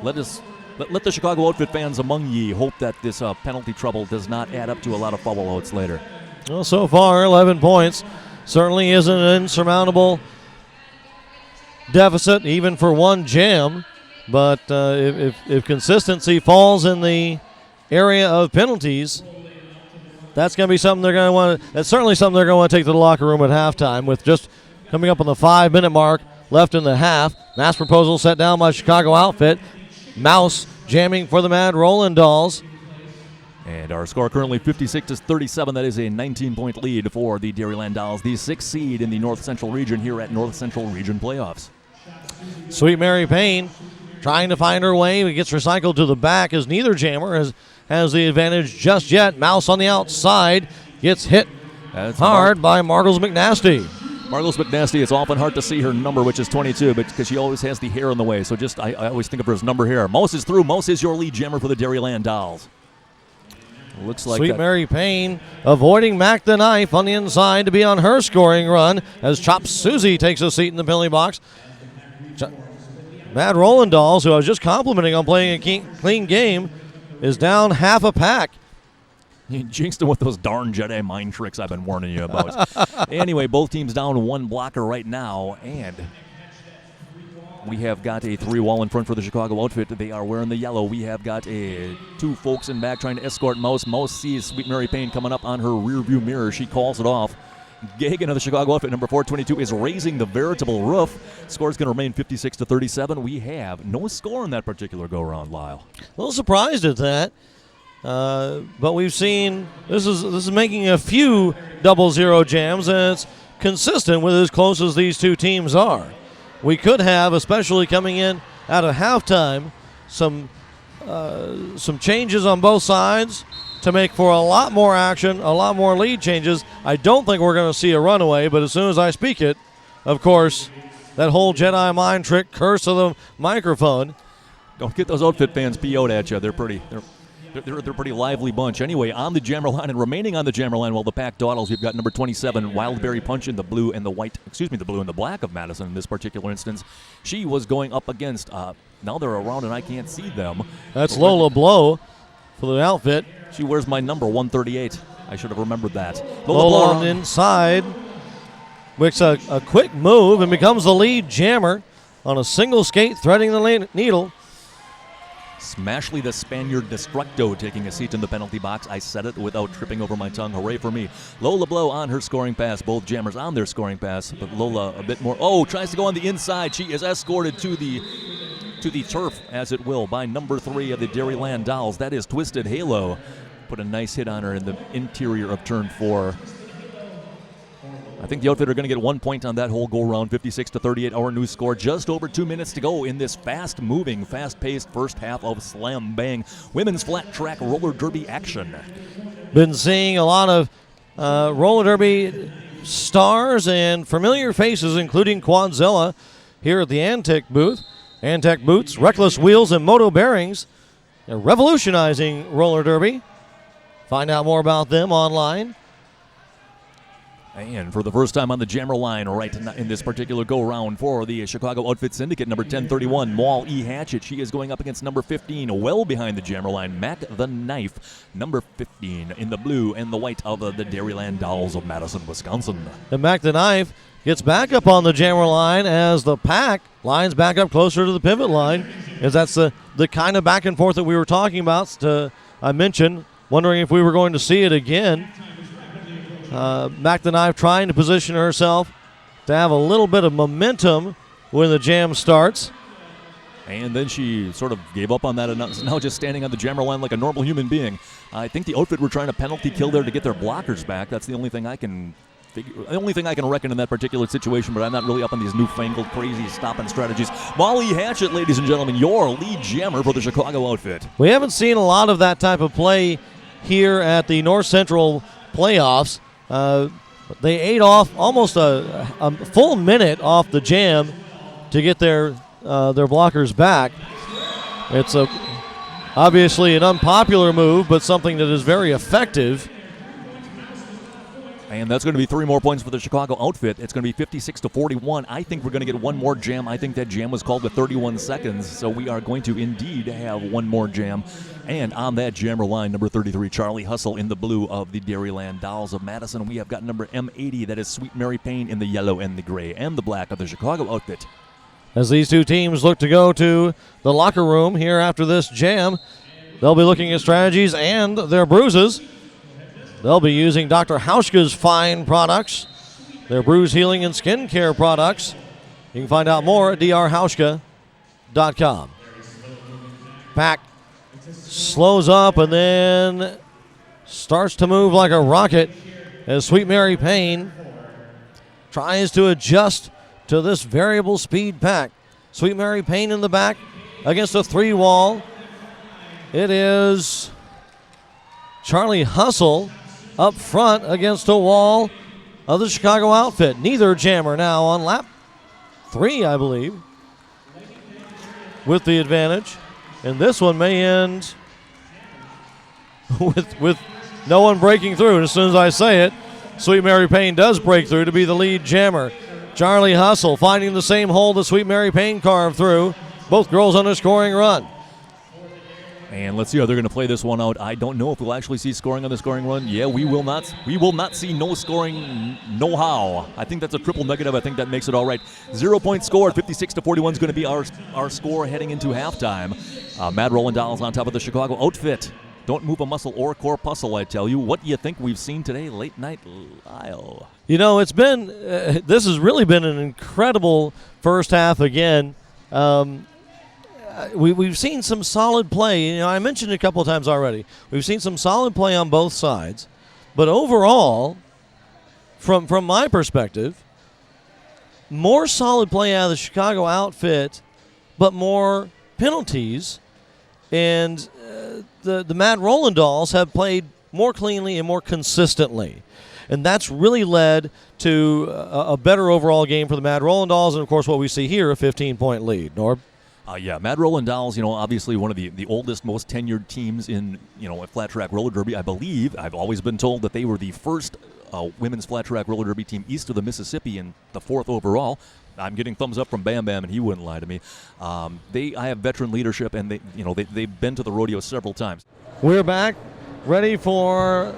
let the Chicago outfit fans among ye hope that this penalty trouble does not add up to a lot of foul outs later. Well, so far, 11 points certainly isn't an insurmountable deficit, even for one jam. But if consistency falls in the area of penalties, that's going to be something they're going to want to. That's certainly something they're going to want to take to the locker room at halftime. With just coming up on the 5-minute mark left in the half, mass proposal set down by Chicago outfit. Mouse jamming for the Mad Roland Dolls. And our score currently 56-37. That is a 19-point lead for the Dairyland Dolls, the 6th seed in the North Central region here at North Central Region Playoffs. Sweet Mary Payne trying to find her way. It gets recycled to the back as neither jammer has the advantage just yet. Mouse on the outside gets hit hard by Margles McNasty. Margles McNasty, it's often hard to see her number, which is 22, but because she always has the hair in the way. So I always think of her as number here. Mouse is through. Mouse is your lead jammer for the Dairyland Dolls. Looks like Sweet Mary Payne avoiding Mac the Knife on the inside to be on her scoring run as Chop Susie takes a seat in the penalty box. Mad Roland Dolls, who I was just complimenting on playing a clean game, is down half a pack. You jinxed him with those darn Jedi mind tricks I've been warning you about. Anyway, both teams down one blocker right now, and we have got a 3-wall in front for the Chicago outfit. They are wearing the yellow. We have got 2 folks in back trying to escort Mouse. Mouse sees Sweet Mary Payne coming up on her rearview mirror. She calls it off. Gagan of the Chicago outfit, number 422, is raising the veritable roof. Score's going to remain 56-37. We have no score in that particular go-round, Lyle. A little surprised at that, but we've seen this is making a few 0-0 jams, and it's consistent with as close as these two teams are. We could have, especially coming in out of halftime, some changes on both sides to make for a lot more action, a lot more lead changes. I don't think we're going to see a runaway, but as soon as I speak it, of course, that whole Jedi mind trick, curse of the microphone. Don't get those outfit fans PO'd at you. They're pretty lively bunch. Anyway, on the jammer line and remaining on the jammer line, while the pack dawdles, we've got number 27, Wildberry Punch in the blue and the black of Madison in this particular instance. She was going up against, now they're around and I can't see them. That's Lola Blow for the outfit. She wears my number, 138. I should have remembered that. Lola on the inside makes a quick move and becomes the lead jammer on a single skate, threading the needle. Smashly the Spaniard Destructo taking a seat in the penalty box. I said it without tripping over my tongue. Hooray for me. Lola Blow on her scoring pass. Both jammers on their scoring pass, but Lola a bit more. Oh, tries to go on the inside. She is escorted to the turf, as it will, by number 3 of the Dairyland Dolls. That is Twisted Halo. Put a nice hit on her in the interior of turn 4. I think the outfit are going to get 1 point on that whole go-round, 56-38. Our new score. Just over 2 minutes to go in this fast-moving, fast-paced first half of Slam Bang women's flat track roller derby action. Been seeing a lot of roller derby stars and familiar faces, including Quadzilla, here at the Antec booth. Antec Boots, Reckless Wheels, and Moto Bearings. They're revolutionizing roller derby. Find out more about them online. And for the first time on the jammer line right in this particular go-round for the Chicago Outfit Syndicate, number 1031, Maul E. Hatchet. She is going up against number 15, well behind the jammer line, Mac the Knife, number 15, in the blue and the white of the Dairyland Dolls of Madison, Wisconsin. And Mac the Knife gets back up on the jammer line as the pack lines back up closer to the pivot line. As that's the kind of back and forth that we were talking about. I mentioned, wondering if we were going to see it again. Mac the Knife trying to position herself to have a little bit of momentum when the jam starts. And then she sort of gave up on that and is now just standing on the jammer line like a normal human being. I think the outfit were trying to penalty kill there to get their blockers back. That's the only thing I can reckon in that particular situation, but I'm not really up on these newfangled, crazy stopping strategies. Molly Hatchett, ladies and gentlemen, your lead jammer for the Chicago outfit. We haven't seen a lot of that type of play here at the North Central playoffs. They ate off almost a full minute off the jam to get their blockers back. It's obviously an unpopular move, but something that is very effective. And that's going to be 3 more points for the Chicago outfit. It's going to be 56-41. I think we're going to get one more jam. I think that jam was called with 31 seconds, so we are going to indeed have one more jam. And on that jammer line, number 33, Charlie Hustle in the blue of the Dairyland Dolls of Madison. We have got number M80, that is Sweet Mary Payne in the yellow and the gray and the black of the Chicago outfit. As these two teams look to go to the locker room here after this jam, they'll be looking at strategies and their bruises. They'll be using Dr. Hauschka's fine products, their bruise healing and skin care products. You can find out more at drhauschka.com. Pack slows up and then starts to move like a rocket as Sweet Mary Payne tries to adjust to this variable speed pack. Sweet Mary Payne in the back against a 3-wall. It is Charlie Hustle up front against a wall of the Chicago outfit. Neither jammer now on lap 3, I believe, with the advantage. And this one may end with no one breaking through. And as soon as I say it, Sweet Mary Payne does break through to be the lead jammer. Charlie Hustle finding the same hole that Sweet Mary Payne carved through. Both girls on a scoring run. And let's see how they're going to play this one out. I don't know if we'll actually see scoring on the scoring run. Yeah, we will not. We will not see no scoring, no how. I think that's a triple negative. I think that makes it all right. 0 point score at 56-41 is going to be our score heading into halftime. Mad Roland Dolls on top of the Chicago outfit. Don't move a muscle or corpuscle, I tell you. What do you think we've seen today, Late Night Lyle? You know, it's been this has really been an incredible first half again. We've seen some solid play. You know, I mentioned it a couple of times already. We've seen some solid play on both sides. But overall, from my perspective, more solid play out of the Chicago outfit, but more penalties. And the Mad Roland Dolls have played more cleanly and more consistently. And that's really led to a better overall game for the Mad Roland Dolls. And, of course, what we see here, a 15-point lead. Norb? Yeah, Mad Roland Dolls, obviously one of the oldest, most tenured teams in, a flat track roller derby. I believe, I've always been told that they were the first women's flat track roller derby team east of the Mississippi and the 4th overall. I'm getting thumbs up from Bam Bam, and he wouldn't lie to me. I have veteran leadership, and they've been to the rodeo several times. We're back, ready for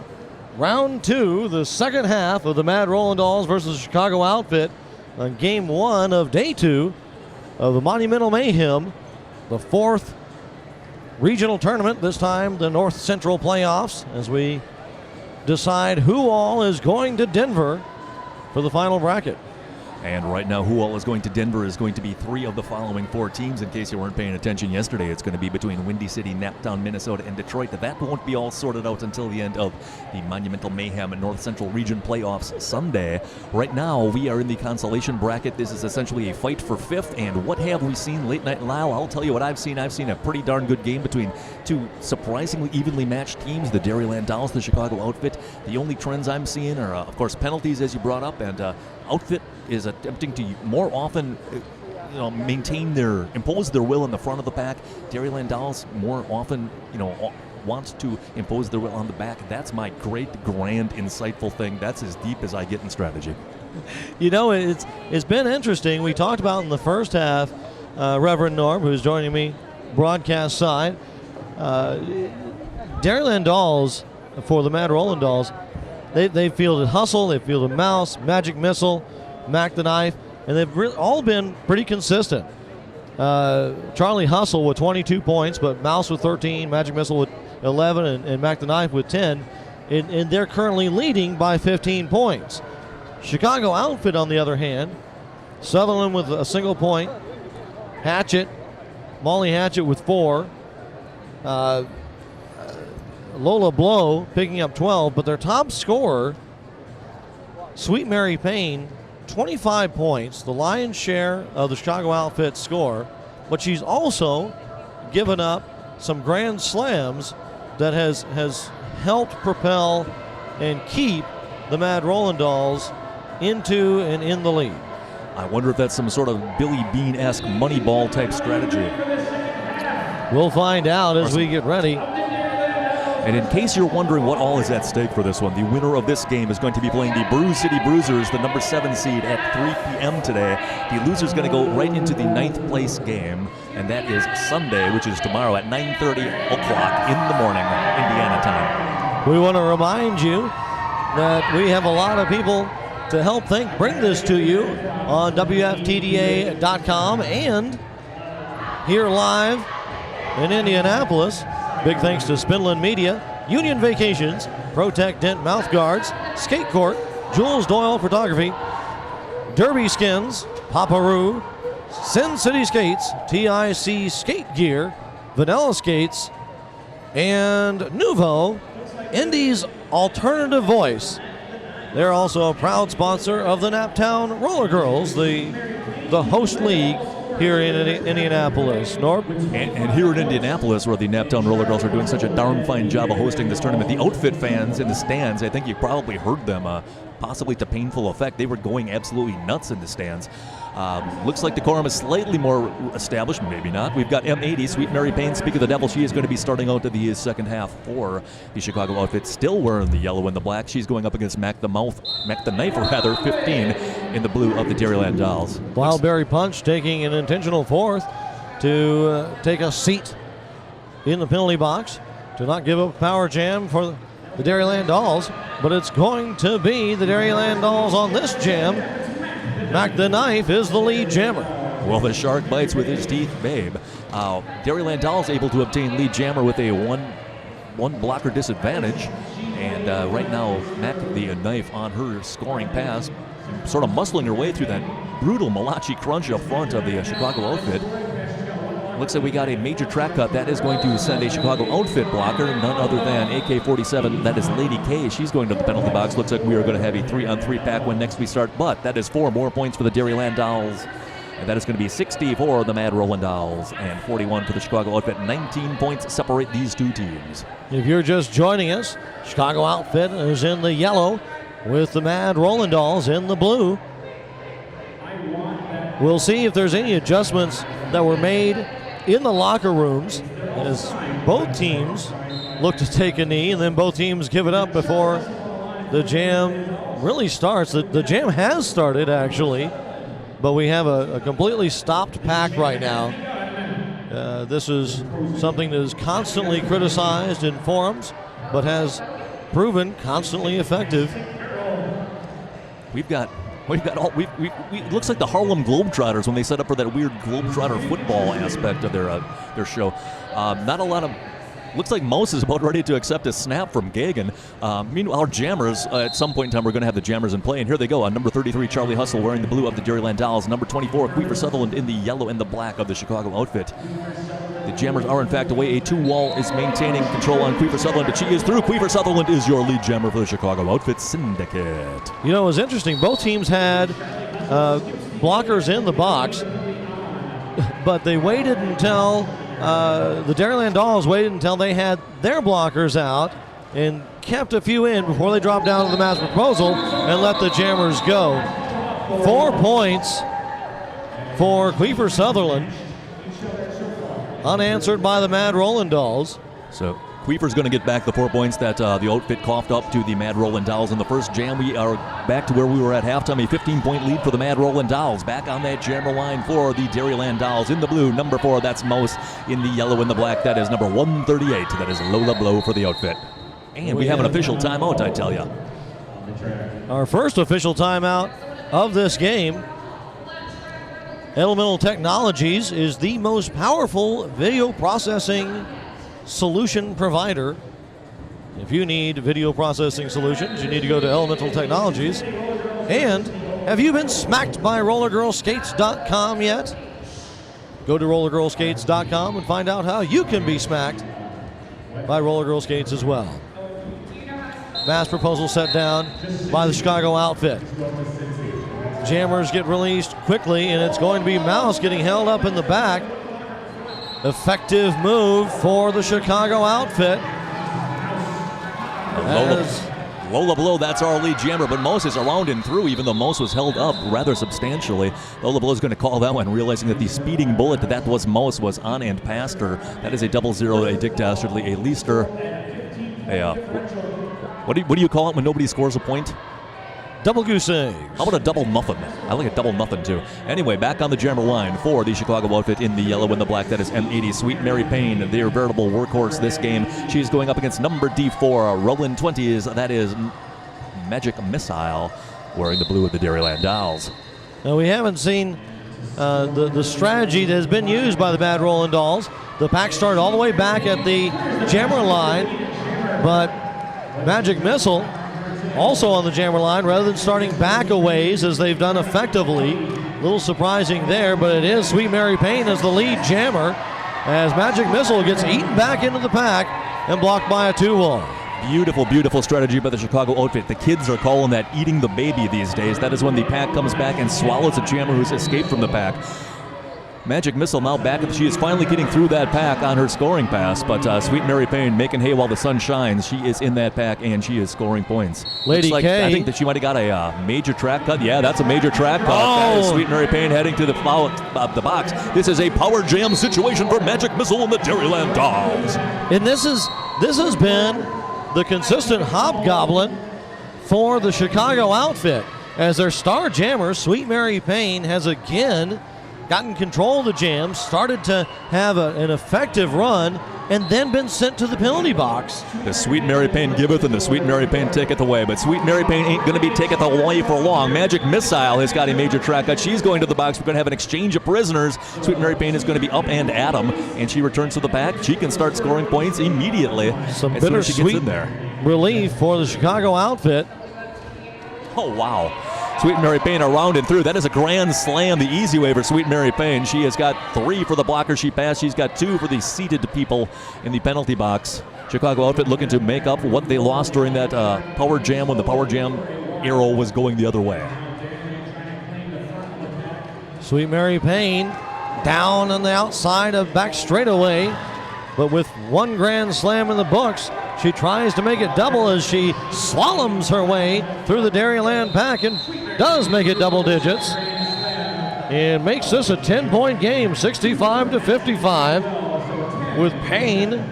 round 2, the second half of the Mad Roland Dolls versus the Chicago outfit on game 1 of day 2 of the Monumental Mayhem, the 4th regional tournament, this time the North Central playoffs, as we decide who all is going to Denver for the final bracket. And right now, who all is going to Denver is going to be 3 of the following 4 teams. In case you weren't paying attention yesterday, it's going to be between Windy City, Naptown, Minnesota, and Detroit. That won't be all sorted out until the end of the Monumental Mayhem and North Central Region playoffs Sunday. Right now, we are in the consolation bracket. This is essentially a fight for 5th. And what have we seen? Late Night Lyle, I'll tell you what I've seen. I've seen a pretty darn good game between 2 surprisingly evenly matched teams, the Dairyland Dolls, the Chicago outfit. The only trends I'm seeing are, of course, penalties, as you brought up, and outfit is attempting to more often impose their will in the front of the pack. Dairyland Dolls more often want to impose their will on the back. That's my great, grand, insightful thing. That's as deep as I get in strategy. It's been interesting. We talked about in the first half, Reverend Norm, who's joining me broadcast side, Dairyland Dolls, for the Mad Roland Dolls, they fielded Hustle, they fielded Mouse, Magic Missile, Mac the Knife, and they've all been pretty consistent. Charlie Hustle with 22 points, but Mouse with 13, Magic Missile with 11, and Mac the Knife with 10. And they're currently leading by 15 points. Chicago Outfit, on the other hand, Sutherland with a single point. Molly Hatchet with 4. Lola Blow picking up 12, but their top scorer, Sweet Mary Payne, 25 points, the lion's share of the Chicago Outfit score, but she's also given up some grand slams that has helped propel and keep the Mad Roland Dolls into and in the lead. I wonder if that's some sort of Billy Bean-esque Moneyball type strategy. We'll find out as we get ready. And in case you're wondering what all is at stake for this one, the winner of this game is going to be playing the Brew City Bruisers, the number 7 seed, at 3 p.m. today. The loser's going to go right into the 9th place game, and that is Sunday, which is tomorrow at 9:30 o'clock in the morning, Indiana time. We want to remind you that we have a lot of people to help bring this to you on WFTDA.com and here live in Indianapolis. Big thanks to Spinland Media, Union Vacations, Protect Dent Mouth Guards, Skate Court, Jules Doyle Photography, Derby Skins, Paparoo, Sin City Skates, TIC Skate Gear, Vanilla Skates, and Nuvo, Indy's alternative voice. They're also a proud sponsor of the Naptown Roller Girls, the host league here in Indianapolis. Norb? And here in Indianapolis, where the Naptown Roller Girls are doing such a darn fine job of hosting this tournament, the Outfit fans in the stands, I think you probably heard them, possibly to painful effect. They were going absolutely nuts in the stands. Looks like decorum is slightly more established, maybe not. We've got M80, Sweet Mary Payne, Speak of the Devil. She is going to be starting out to the second half for the Chicago Outfit, still wearing the yellow and the black. She's going up against Mac the Knife, 15, in the blue of the Dairyland Dolls. Wildberry Punch taking an intentional fourth to take a seat in the penalty box to not give up power jam for the Dairyland Dolls, but it's going to be the Dairyland Dolls on this jam. Mac the Knife is the lead jammer. Well, the shark bites with his teeth, babe. Dairyland Dolls able to obtain lead jammer with a one blocker disadvantage. And right now, Mac the Knife on her scoring pass, sort of muscling her way through that brutal Malachi crunch up front of the Chicago Outfit. Looks like we got a major track cut. That is going to send a Chicago Outfit blocker, none other than AK-47. That is Lady K. She's going to the penalty box. Looks like we are going to have a 3-on-3 pack when next we start. But that is 4 more points for the Dairyland Dolls. And that is going to be 60 for the Mad Roland Dolls and 41 for the Chicago Outfit. 19 points separate these two teams. If you're just joining us, Chicago Outfit is in the yellow with the Mad Roland Dolls in the blue. We'll see if there's any adjustments that were made in the locker rooms as both teams look to take a knee, and then both teams give it up before the jam really starts. The jam has started, actually, but we have a completely stopped pack right now. This is something that is constantly criticized in forums, but has proven constantly effective. It looks like the Harlem Globetrotters when they set up for that weird Globetrotter football aspect of their show. Not a lot of. Looks like Mouse is about ready to accept a snap from Gagan. Meanwhile, our jammers, at some point in time, we're going to have the jammers in play. And here they go. On number 33, Charlie Hustle wearing the blue of the Dairyland Dolls. Number 24, Queefer Sutherland in the yellow and the black of the Chicago Outfit. The jammers are, in fact, away. A 2-wall is maintaining control on Queefer Sutherland, but she is through. Queefer Sutherland is your lead jammer for the Chicago Outfit Syndicate. You know, it was interesting. Both teams had blockers in the box, but they waited until the Dairyland Dolls waited until they had their blockers out and kept a few in before they dropped down to the mass proposal and let the jammers go. 4 points for Queefer Sutherland, unanswered by the Mad Roland Dolls. So Queefer's going to get back the 4 points that the Outfit coughed up to the Mad Roland Dolls in the first jam. We are back to where we were at halftime, a 15-point lead for the Mad Roland Dolls. Back on that jammer line for the Dairyland Dolls in the blue. Number 4, that's Mouse. In the yellow and the black, that is number 138. That is Lola Blow for the Outfit. And we have an official timeout, I tell you. Our first official timeout of this game Elemental Technologies is the most powerful video processing solution provider. If you need video processing solutions, you need to go to Elemental Technologies. And have you been smacked by rollergirlskates.com yet? Go to rollergirlskates.com and find out how you can be smacked by Roller Girl Skates as well. Mass proposal set down by the Chicago outfit. Jammers get released quickly, and it's going to be Mouse getting held up in the back. Effective move for the Chicago outfit. Lola Blow, that's our lead jammer, but Mouse is around and through, even though Mouse was held up rather substantially. Lola Blow is going to call that one, realizing that the speeding bullet that was Mouse was on and past her. That is a 0-0, a Dick Dastardly, a Leister, what do you call it when nobody scores a point? Double goose egg. How about a double nothing? I like a double nothing too. Anyway, back on the jammer line for the Chicago outfit in the yellow and the black. That is M80. Sweet Mary Payne, their veritable workhorse this game. She's going up against number D4, Rolling 20s. That is Magic Missile, wearing the blue of the Dairyland Dolls. Now, we haven't seen the strategy that has been used by the Mad Rolling Dolls. The pack started all the way back at the jammer line, but Magic Missile also on the jammer line rather than starting back a ways as they've done effectively. A little surprising there, but it is Sweet Mary Payne as the lead jammer as Magic Missile gets eaten back into the pack and blocked by a 2-wall. Beautiful, beautiful strategy by the Chicago outfit. The kids are calling that eating the baby these days. That is when the pack comes back and swallows a jammer who's escaped from the pack. Magic Missile now back. She is finally getting through that pack on her scoring pass, but Sweet Mary Payne making hay while the sun shines. She is in that pack, and she is scoring points. Lady K. I think that she might have got a major track cut. Yeah, that's a major track cut. Oh. That is Sweet Mary Payne heading to the box. This is a power jam situation for Magic Missile and the Dairyland Dolls. And this has been the consistent hobgoblin for the Chicago outfit as their star jammer, Sweet Mary Payne, has again gotten control of the jam, started to have an effective run, and then been sent to the penalty box. The Sweet Mary Payne giveth and the Sweet Mary Payne taketh away, but Sweet Mary Payne ain't going to be taketh away for long. Magic Missile has got a major track cut. She's going to the box. We're going to have an exchange of prisoners. Sweet Mary Payne is going to be up and at him, and she returns to the pack. She can start scoring points immediately Some as soon as she gets bittersweet in there. relief for the Chicago outfit. Oh, wow. Sweet Mary Payne around and through. That is a grand slam the easy way for Sweet Mary Payne. She has got 3 for the blocker she passed. She's got 2 for the seated people in the penalty box. Chicago outfit looking to make up what they lost during that power jam when the power jam arrow was going the other way. Sweet Mary Payne down on the outside of back straightaway, but with 1 grand slam in the books, she tries to make it double as she slaloms her way through the Dairyland pack and does make it double digits. And makes this a 10-point game, 65-55, with Payne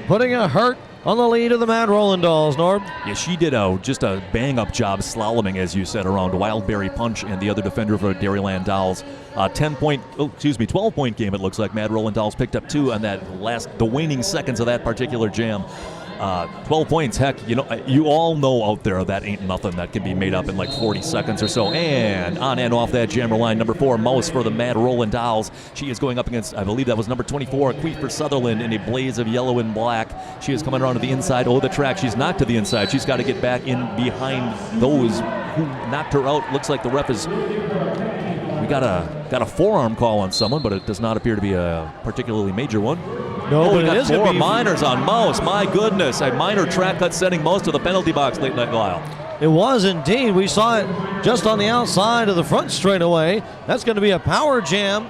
putting a hurt on the lead of the Mad Rolling Dolls, Norb. Yeah, she did just a bang-up job slaloming, as you said, around Wildberry Punch and the other defender for Dairyland Dolls. 12-point game, it looks like. Mad Rolling Dolls picked up 2 on the waning seconds of that particular jam. 12 points, heck, you all know out there that ain't nothing that can be made up in like 40 seconds or so. And on and off that jammer line, number 4, Mouse for the Mad Rolling Dolls. She is going up against, I believe that was number 24, Queefer Sutherland in a blaze of yellow and black. She is coming around to the inside of the track. She's knocked to the inside. She's got to get back in behind those who knocked her out. Looks like the ref is... We got a forearm call on someone, but it does not appear to be a particularly major one. No, we but got it is 4 minors on Mouse. My goodness, a minor track cut sending Mouse to the penalty box late night Lyle. It was indeed. We saw it just on the outside of the front straightaway. That's going to be a power jam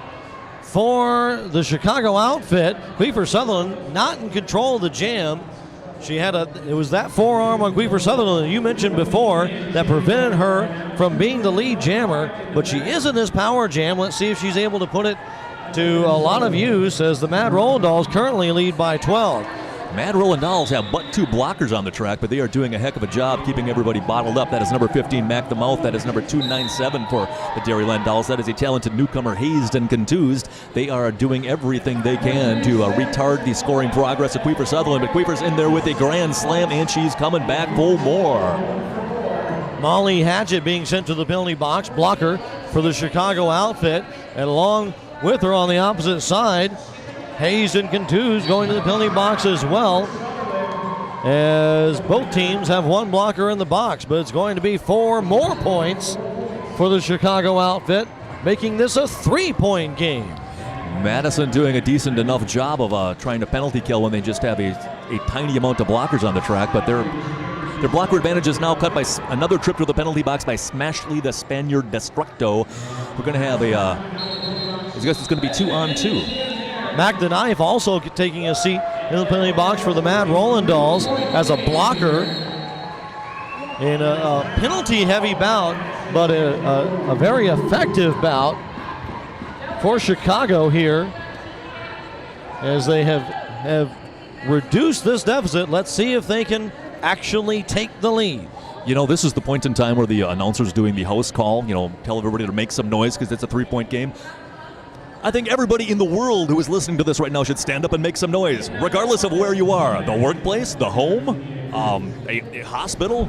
for the Chicago outfit. Queefer Sutherland not in control of the jam. It was that forearm on Queefer Sutherland that you mentioned before that prevented her from being the lead jammer, but she is in this power jam. Let's see if she's able to put it to a lot of use as the Mad Rolling Dolls currently lead by 12. Mad Rolling Dolls have but 2 blockers on the track, but they are doing a heck of a job keeping everybody bottled up. That is number 15, Mac the Mouth. That is number 297 for the Dairyland Dolls. That is a talented newcomer, hazed and contused. They are doing everything they can to retard the scoring progress of Queefer Sutherland, but Queefer's in there with a grand slam, and she's coming back for more. Molly Hatchett being sent to the penalty box, blocker for the Chicago outfit. And along with her on the opposite side, Hayes and Contuz going to the penalty box as well, as both teams have one blocker in the box. But it's going to be 4 more points for the Chicago outfit, making this a 3-point game. Madison doing a decent enough job of trying to penalty kill when they just have a tiny amount of blockers on the track, but their blocker advantage is now cut by another trip to the penalty box by Smashley the Spaniard Destructo. We're going to have I guess it's going to be 2-on-2. Mac the Knife also taking a seat in the penalty box for the Mad Roland Dolls as a blocker in a penalty-heavy bout, but a very effective bout for Chicago here, as they have reduced this deficit. Let's see if they can actually take the lead. You know, this is the point in time where the announcer's doing the house call, tell everybody to make some noise because it's a 3-point game. I think everybody in the world who is listening to this right now should stand up and make some noise, regardless of where you are. The workplace, the home, a hospital,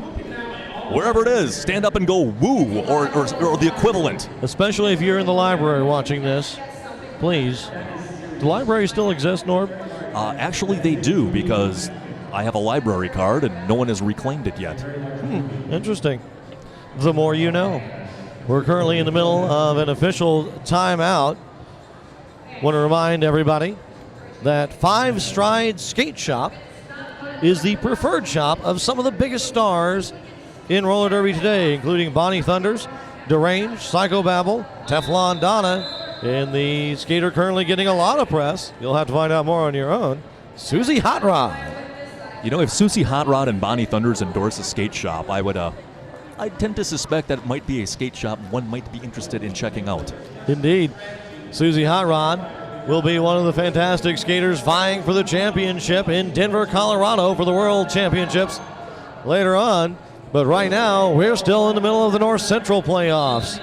wherever it is. Stand up and go woo, or the equivalent. Especially if you're in the library watching this, please. Do libraries still exist, Norb? Actually, they do, because I have a library card and no one has reclaimed it yet. Interesting. The more you know. We're currently in the middle of an official timeout. Want to remind everybody that Five Strides Skate Shop is the preferred shop of some of the biggest stars in roller derby today, including Bonnie Thunders, Deranged, Psychobabble, Teflon Donna, and the skater currently getting a lot of press, you'll have to find out more on your own, Susie Hot Rod. If Susie Hot Rod and Bonnie Thunders endorse a skate shop, I tend to suspect that it might be a skate shop one might be interested in checking out. Indeed. Susie Hot Rod will be one of the fantastic skaters vying for the championship in Denver, Colorado for the World Championships later on. But right now, we're still in the middle of the North Central playoffs.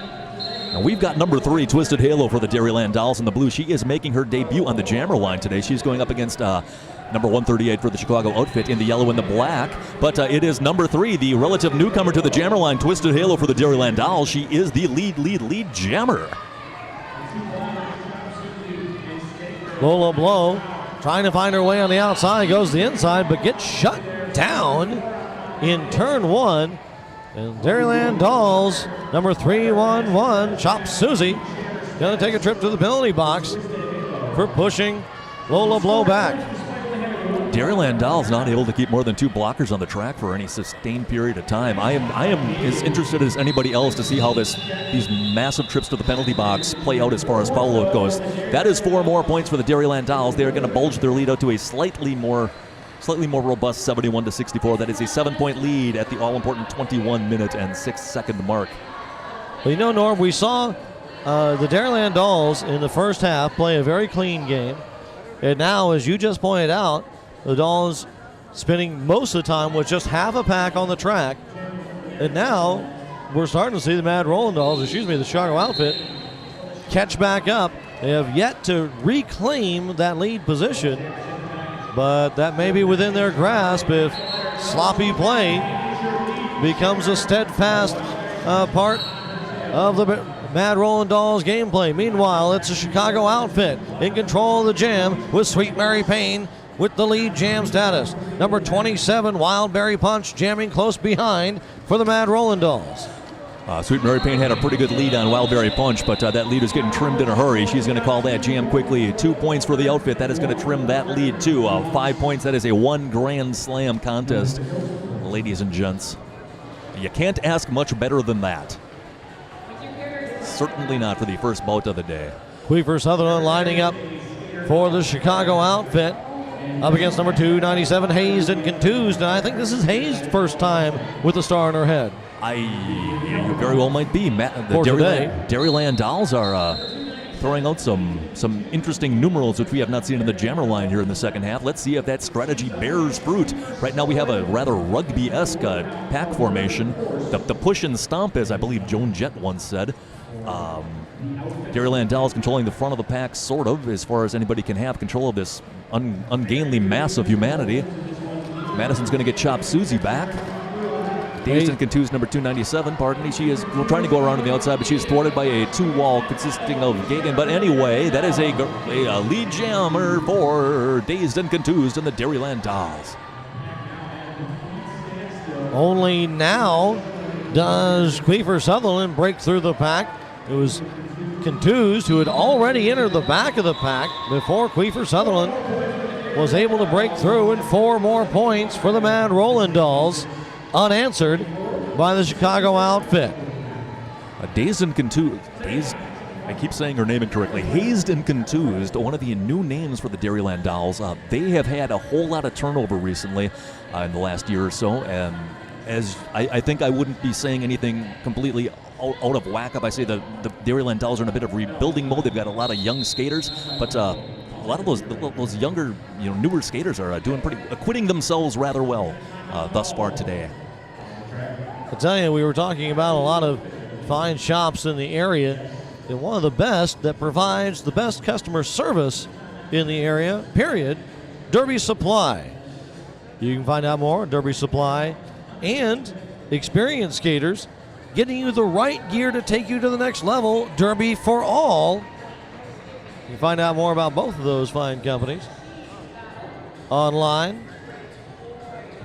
And we've got number 3, Twisted Halo, for the Dairyland Dolls in the blue. She is making her debut on the Jammer line today. She's going up against number 138 for the Chicago outfit in the yellow and the black. But it is number 3, the relative newcomer to the Jammer line, Twisted Halo for the Dairyland Dolls. She is the lead jammer. Lola Blow trying to find her way on the outside, goes to the inside, but gets shut down in turn 1. And Dairyland Dolls, number 311, Chop Susie, going to take a trip to the penalty box for pushing Lola Blow back. Dairyland Dolls not able to keep more than 2 blockers on the track for any sustained period of time. I am as interested as anybody else to see how these massive trips to the penalty box play out as far as follow-up goes. That is 4 more points for the Dairyland Dolls. They are going to bulge their lead out to a slightly more robust 71-64. That is a 7-point lead at the all-important 21-minute and 6-second mark. Well, Norm, we saw the Dairyland Dolls in the first half play a very clean game. And now, as you just pointed out, the Dolls spending most of the time with just half a pack on the track. And now we're starting to see the Mad Roland Dolls, the Chicago outfit, catch back up. They have yet to reclaim that lead position, but that may be within their grasp if sloppy play becomes a steadfast part of the Mad Roland Dolls gameplay. Meanwhile, it's a Chicago outfit in control of the jam with Sweet Mary Payne with the lead jam status. Number 27, Wildberry Punch, jamming close behind for the Mad Roland Dolls. Sweet Mary Payne had a pretty good lead on Wildberry Punch, but that lead is getting trimmed in a hurry. She's going to call that jam quickly. 2 points for the outfit. That is going to trim that lead too. 5 points. That is a 1 Grand Slam contest. Ladies and gents, you can't ask much better than that. Certainly not for the first bout of the day. Queefer Sutherland lining up for the Chicago outfit. Up against number 297, Hayes and Contuz. And I think this is Hayes' first time with a star in her head. You very well might be. The Dairyland Dolls are throwing out some interesting numerals, which we have not seen in the jammer line here in the second half. Let's see if that strategy bears fruit. Right now we have a rather rugby-esque pack formation. The push and stomp, as I believe Joan Jett once said. Dairyland Dolls controlling the front of the pack, sort of, as far as anybody can have control of this ungainly mass of humanity. Madison's going to get Chop Susie back. Dazed and contused number 297, pardon me. She is trying to go around on the outside, but she is thwarted by a two-wall consisting of Gagan. But anyway, that is a lead jammer for Dazed and Contused and the Dairyland Dolls. Only now does Queefer Sutherland break through the pack. It was Contused who had already entered the back of the pack before Queefer Sutherland was able to break through, and 4 more points for the Mad Roland Dolls, unanswered by the Chicago outfit. Dazed and Contused. I keep saying her name incorrectly. Hazed and Contused, one of the new names for the Dairyland Dolls. They have had a whole lot of turnover recently in the last year or so, and as I think I wouldn't be saying anything completely out of whack if I say the Dairyland Dolls are in a bit of rebuilding mode. They've got a lot of young skaters, but a lot of those younger, newer skaters are acquitting themselves rather well thus far today. I tell you, we were talking about a lot of fine shops in the area, and one of the best that provides the best customer service in the area, period, Derby Supply. You can find out more at Derby Supply, and experienced skaters getting you the right gear to take you to the next level, Derby for All. You can find out more about both of those fine companies online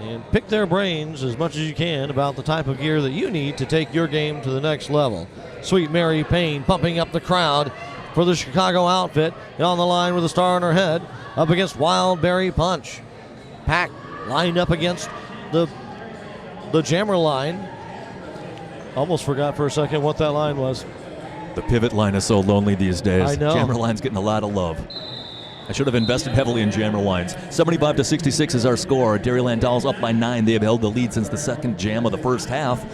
and pick their brains as much as you can about the type of gear that you need to take your game to the next level. Sweet Mary Payne pumping up the crowd for the Chicago outfit, and on the line with a star on her head, up against Wild Berry Punch. Pack lined up against the jammer line. Almost forgot for a second what that line was. The pivot line is so lonely these days. I know. Jammer line's getting a lot of love. I should have invested heavily in jammer lines. 75-66 is our score. Dairyland Dolls up by 9. They have held the lead since the second jam of the first half.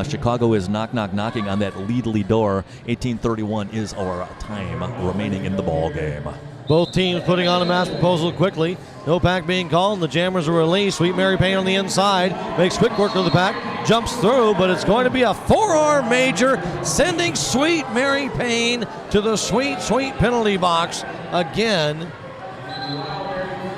Chicago is knocking on that lead door. 18:31 is our time remaining in the ball game. Both teams putting on a mass proposal quickly. No pack being called, and the jammers are released. Sweet Mary Payne on the inside. Makes quick work of the pack. Jumps through, but it's going to be a forearm major, sending Sweet Mary Payne to the sweet penalty box again.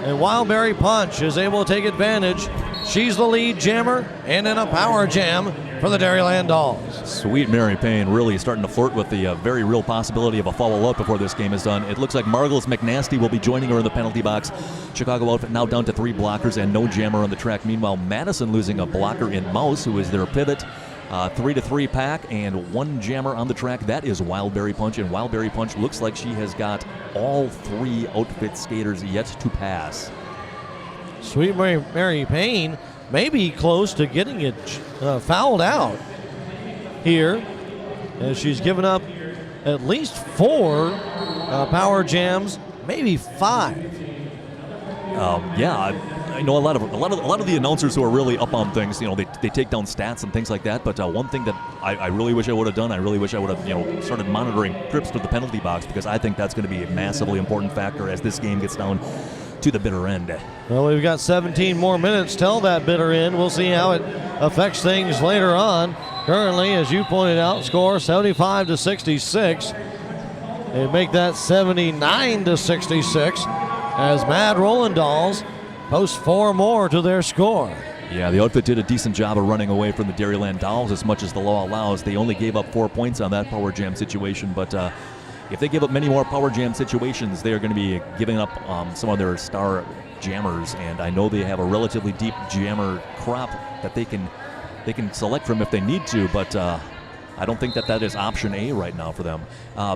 And Wild Berry Punch is able to take advantage. She's the lead jammer, and in a power jam for the Dairyland Dolls. Sweet Mary Payne really starting to flirt with the very real possibility of a follow-up before this game is done. It looks like Margolis McNasty will be joining her in the penalty box. Chicago outfit now down to 3 blockers and no jammer on the track. Meanwhile, Madison losing a blocker in Mouse, who is their pivot. 3-3 pack and 1 jammer on the track. That is Wild Berry Punch, and Wild Berry Punch looks like she has got all 3 outfit skaters yet to pass. Sweet Mary Payne may be close to getting it fouled out here, as she's given up at least 4 power jams, maybe 5. I know a lot of the announcers who are really up on things. They take down stats and things like that. But one thing that I really wish I would have done, I really wish I would have started monitoring trips to the penalty box, because I think that's going to be a massively important factor as this game gets down to the bitter end. Well, we've got 17 more minutes till that bitter end. We'll see how it affects things later on. Currently, as you pointed out, score 75-66. They make that 79-66 as Mad Roland Dolls post 4 more to their score. Yeah, the outfit did a decent job of running away from the Dairyland Dolls as much as the law allows. They only gave up 4 points on that power jam situation, but if they give up many more power jam situations, they are going to be giving up some of their star jammers, and I know they have a relatively deep jammer crop that they can select from if they need to, but I don't think that is option A right now for them.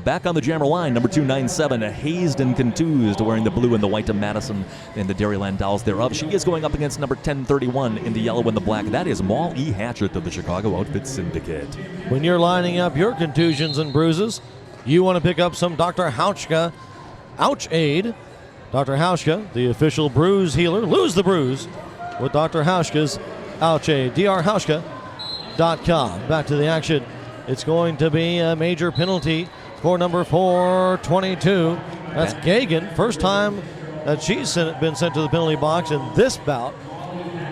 Back on the jammer line, number 297, Hazed and Contused, wearing the blue and the white to Madison and the Dairyland Dolls thereof. She is going up against number 1031 in the yellow and the black. That is Maul E. Hatchett of the Chicago Outfit Syndicate. When you're lining up your contusions and bruises, you want to pick up some Dr. Hauschka Ouch Aid. Dr. Hauschka, the official bruise healer. Lose the bruise with Dr. Hauschka's Ouch Aid. drhauschka.com. Back to the action. It's going to be a major penalty for number 422. That's Gagan. First time that she's been sent to the penalty box in this bout.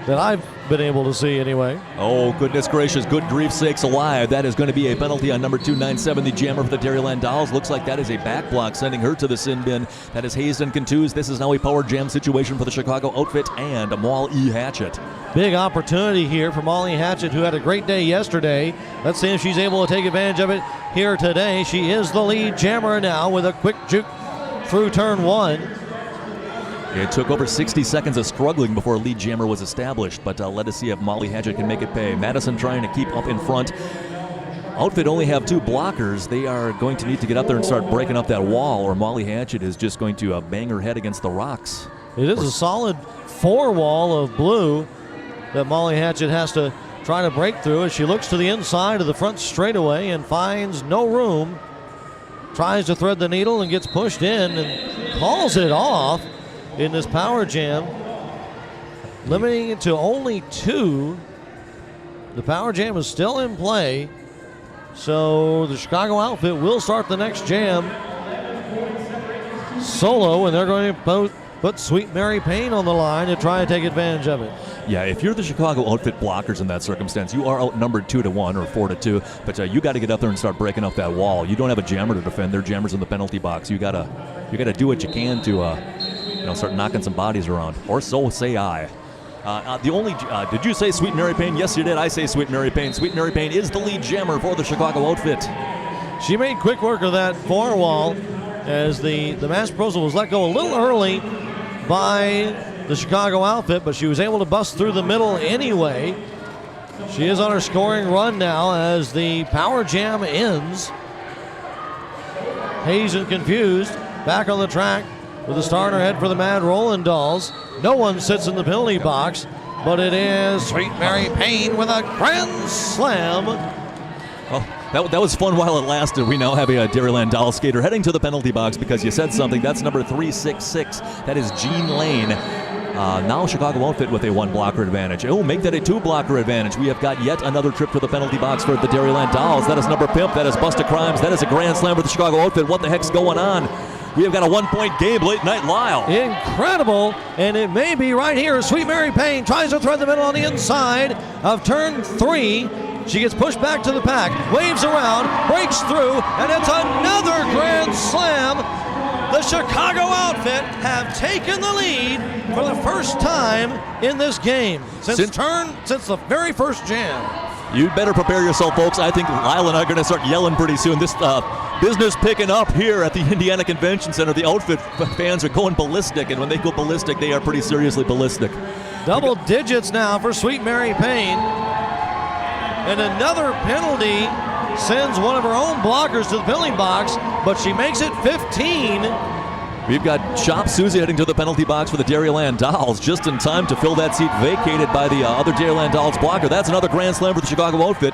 that I've been able to see anyway. Oh, goodness gracious. Good grief sakes alive. That is going to be a penalty on number 297, the jammer for the Dairyland Dolls. Looks like that is a back block, sending her to the sin bin. That is Hazen Contuse. This is now a power jam situation for the Chicago outfit and Molly Hatchet. Big opportunity here for Molly Hatchet, who had a great day yesterday. Let's see if she's able to take advantage of it here today. She is the lead jammer now with a quick juke through turn 1. It took over 60 seconds of struggling before lead jammer was established, but let us see if Molly Hatchet can make it pay. Madison trying to keep up in front. Outfit only have 2 blockers. They are going to need to get up there and start breaking up that wall, or Molly Hatchet is just going to bang her head against the rocks. It is a solid 4 wall of blue that Molly Hatchet has to try to break through as she looks to the inside of the front straightaway and finds no room. Tries to thread the needle and gets pushed in and calls it off in this power jam, limiting it to only 2. The power jam is still in play, so the Chicago outfit will start the next jam solo, and they're going to put Sweet Mary Payne on the line to try and take advantage of it. Yeah, if you're the Chicago outfit blockers in that circumstance, you are outnumbered 2-1 or 4-2, but you got to get up there and start breaking up that wall. You don't have a jammer to defend. They're jammers in the penalty box. You gotta do what you can to start knocking some bodies around, or so say I. Did you say Sweet Mary Payne? Yes, you did. I say Sweet Mary Payne. Sweet Mary Payne is the lead jammer for the Chicago outfit. She made quick work of that 4 wall as the mass proposal was let go a little early by the Chicago outfit, but she was able to bust through the middle anyway. She is on her scoring run now as the power jam ends. Hazen Confused back on the track with a star in her head for the Mad Roland Dolls. No one sits in the penalty box, but it is Sweet Mary Payne with a grand slam. Oh, that was fun while it lasted. We now have a Dairyland Doll skater heading to the penalty box because you said something. That's number 366. That is Jean Lane. Now Chicago outfit with a 1 blocker advantage. Oh, make that a 2 blocker advantage. We have got yet another trip to the penalty box for the Dairyland Dolls. That is number Pimp. That is Busta Crimes. That is a grand slam for the Chicago outfit. What the heck's going on? We have got a 1-point game late night Lyle. Incredible, and it may be right here. Sweet Mary Payne tries to thread the middle on the inside of turn 3. She gets pushed back to the pack, waves around, breaks through, and it's another grand slam. The Chicago outfit have taken the lead for the first time in this game since the very first jam. You'd better prepare yourself, folks. I think Lyle and I are going to start yelling pretty soon. This business picking up here at the Indiana Convention Center. The outfit fans are going ballistic, and when they go ballistic, they are pretty seriously ballistic. Double digits now for Sweet Mary Payne. And another penalty sends one of her own blockers to the penalty box, but she makes it 15. We've got Shop Susie heading to the penalty box for the Dairyland Dolls, just in time to fill that seat vacated by the other Dairyland Dolls blocker. That's another grand slam for the Chicago outfit.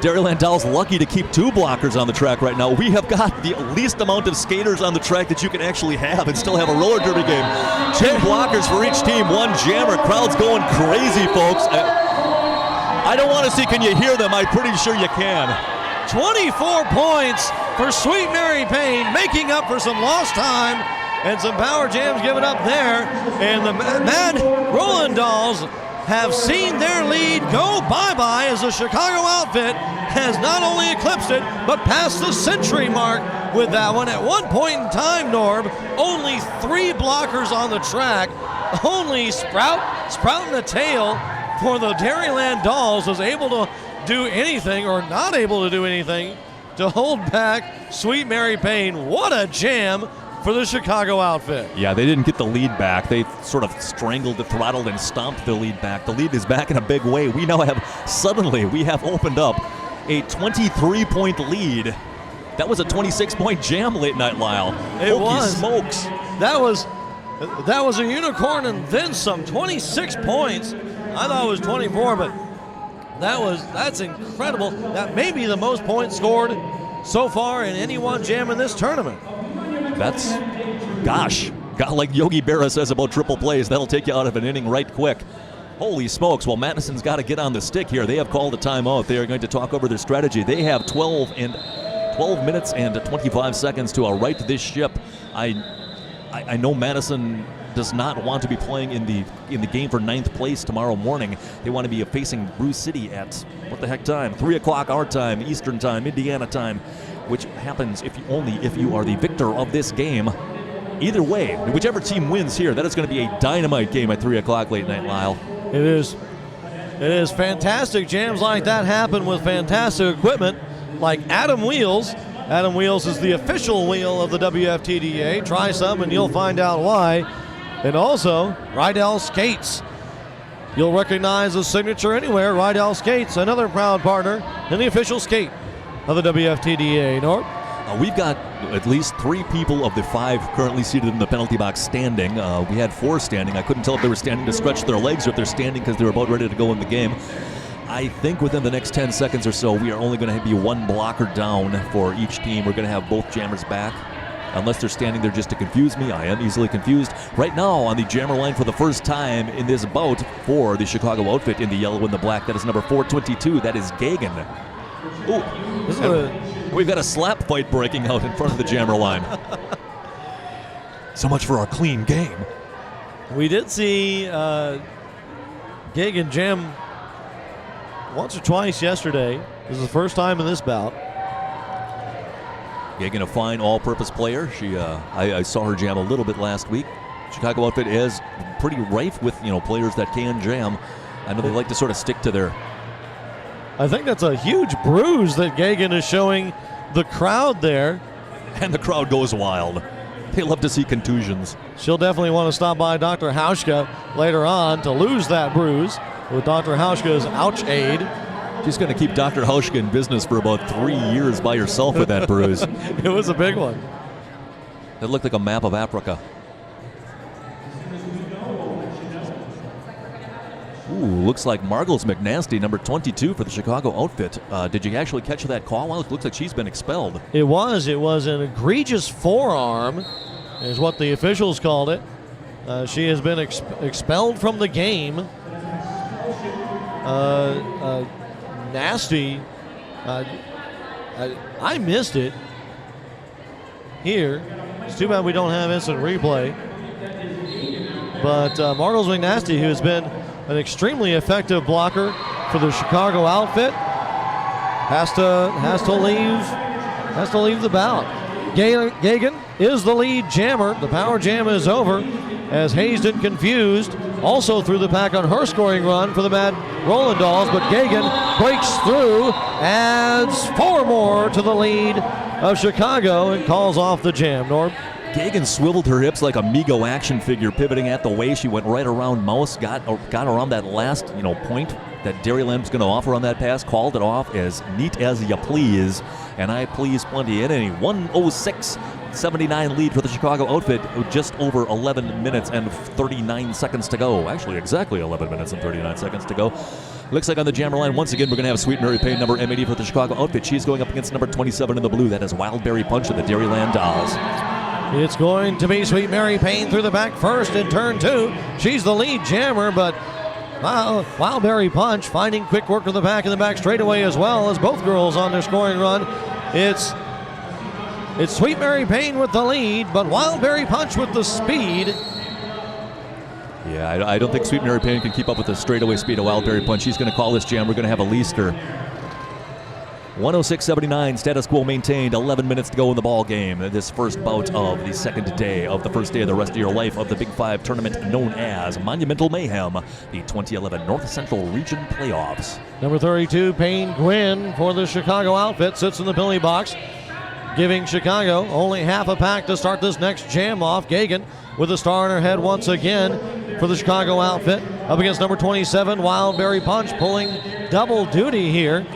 Dairyland Dolls lucky to keep 2 blockers on the track right now. We have got the least amount of skaters on the track that you can actually have and still have a roller derby game. 2 blockers for each team, 1 jammer. Crowd's going crazy, folks. I don't want to see, can you hear them? I'm pretty sure you can. 24 points for Sweet Mary Payne, making up for some lost time and some power jams given up there. And the Mad Roland Dolls have seen their lead go bye-bye as the Chicago outfit has not only eclipsed it, but passed the century mark with that one. At one point in time, Norb, only 3 blockers on the track. Only Sprouting the tail for the Dairyland Dolls was able to do anything, or not able to do anything, to hold back Sweet Mary Payne. What a jam for the Chicago outfit. Yeah, they didn't get the lead back. They sort of strangled, throttled, and stomped the lead back. The lead is back in a big way. We now have opened up a 23-point lead. That was a 26-point jam late night, Lyle. It was. Smokes. That was a unicorn and then some. 26 points. I thought it was 24, but that's incredible. That may be the most points scored so far in any one jam in this tournament. That's, like Yogi Berra says about triple plays, that'll take you out of an inning right quick. Holy smokes. Well, Madison's got to get on the stick here. They have called a timeout. They are going to talk over their strategy. They have 12 minutes and 25 seconds to right this ship. I know Madison does not want to be playing in the game for 9th place tomorrow morning. They want to be facing Bruce City at, what the heck time? 3 o'clock our time, Eastern time, Indiana time, which happens if you are the victor of this game. Either way, whichever team wins here, that is going to be a dynamite game at 3 o'clock late night, Lyle. It is. It is fantastic. Jams like that happen with fantastic equipment like Adam Wheels. Adam Wheels is the official wheel of the WFTDA. Try some and you'll find out why. And also, Rydell Skates. You'll recognize the signature anywhere. Rydell Skates, another proud partner in the official skate of the WFTDA. Norm? We've got at least 3 people of the 5 currently seated in the penalty box standing. We had 4 standing. I couldn't tell if they were standing to stretch their legs or if they're standing because they were about ready to go in the game. I think within the next 10 seconds or so, we are only going to be 1 blocker down for each team. We're going to have both jammers back. Unless they're standing there just to confuse me. I am easily confused. Right now on the jammer line for the first time in this bout for the Chicago outfit in the yellow and the black, that is number 422. That is Gagan. Ooh, we've got a slap fight breaking out in front of the jammer line. So much for our clean game. We did see Gagan jam once or twice yesterday. This is the first time in this bout. Gagan, a fine all-purpose player. She, I saw her jam a little bit last week. Chicago outfit is pretty rife with players that can jam. I know they like to sort of stick to their. I think that's a huge bruise that Gagan is showing the crowd there. And the crowd goes wild. They love to see contusions. She'll definitely want to stop by Dr. Hauschka later on to lose that bruise with Dr. Hauschka's ouch aid. She's going to keep Dr. Hauschka in business for about 3 years by herself with that bruise. It was a big one. It looked like a map of Africa. Ooh, looks like Margles McNasty, number 22 for the Chicago outfit. Did you actually catch that call? Well, it looks like she's been expelled. It was an egregious forearm, is what the officials called it. She has been expelled from the game. Nasty. I missed it here. It's too bad we don't have instant replay. But Margles McNasty, who has been an extremely effective blocker for the Chicago outfit, has to leave the bout. Gagan is the lead jammer. The power jam is over as Hazen confused also threw the pack on her scoring run for the Mad Roland Dolls, but Gagan breaks through, adds 4 more to the lead of Chicago and calls off the jam. Norm? Gagan swiveled her hips like a Mego action figure, pivoting at the waist. She went right around Mouse, got around that last point that Dairyland was going to offer on that pass, called it off as neat as you please, and I please plenty in any 106-79 lead for the Chicago outfit with just over 11 minutes and 39 seconds to go. Actually, exactly 11 minutes and 39 seconds to go. Looks like on the jammer line, once again, we're going to have Sweet Mary Payne, number M80 for the Chicago outfit. She's going up against number 27 in the blue. That is Wildberry Punch of the Dairyland Dolls. It's going to be Sweet Mary Payne through the back first in turn 2. She's the lead jammer, but Wildberry Punch finding quick work of the back in the back straightaway as well as both girls on their scoring run. It's Sweet Mary Payne with the lead, but Wildberry Punch with the speed. Yeah, I don't think Sweet Mary Payne can keep up with the straightaway speed of Wildberry Punch. She's going to call this jam. We're going to have a Leister. 106-79, status quo maintained. 11 minutes to go in the ball game. This first bout of the second day of the first day of the rest of your life of the Big 5 tournament known as Monumental Mayhem, the 2011 North Central Region Playoffs. Number 32, Payne Gwynn for the Chicago outfit, sits in the penalty box, giving Chicago only half a pack to start this next jam off. Gagan with a star in her head once again for the Chicago outfit. Up against number 27, Wildberry Punch, pulling double duty here.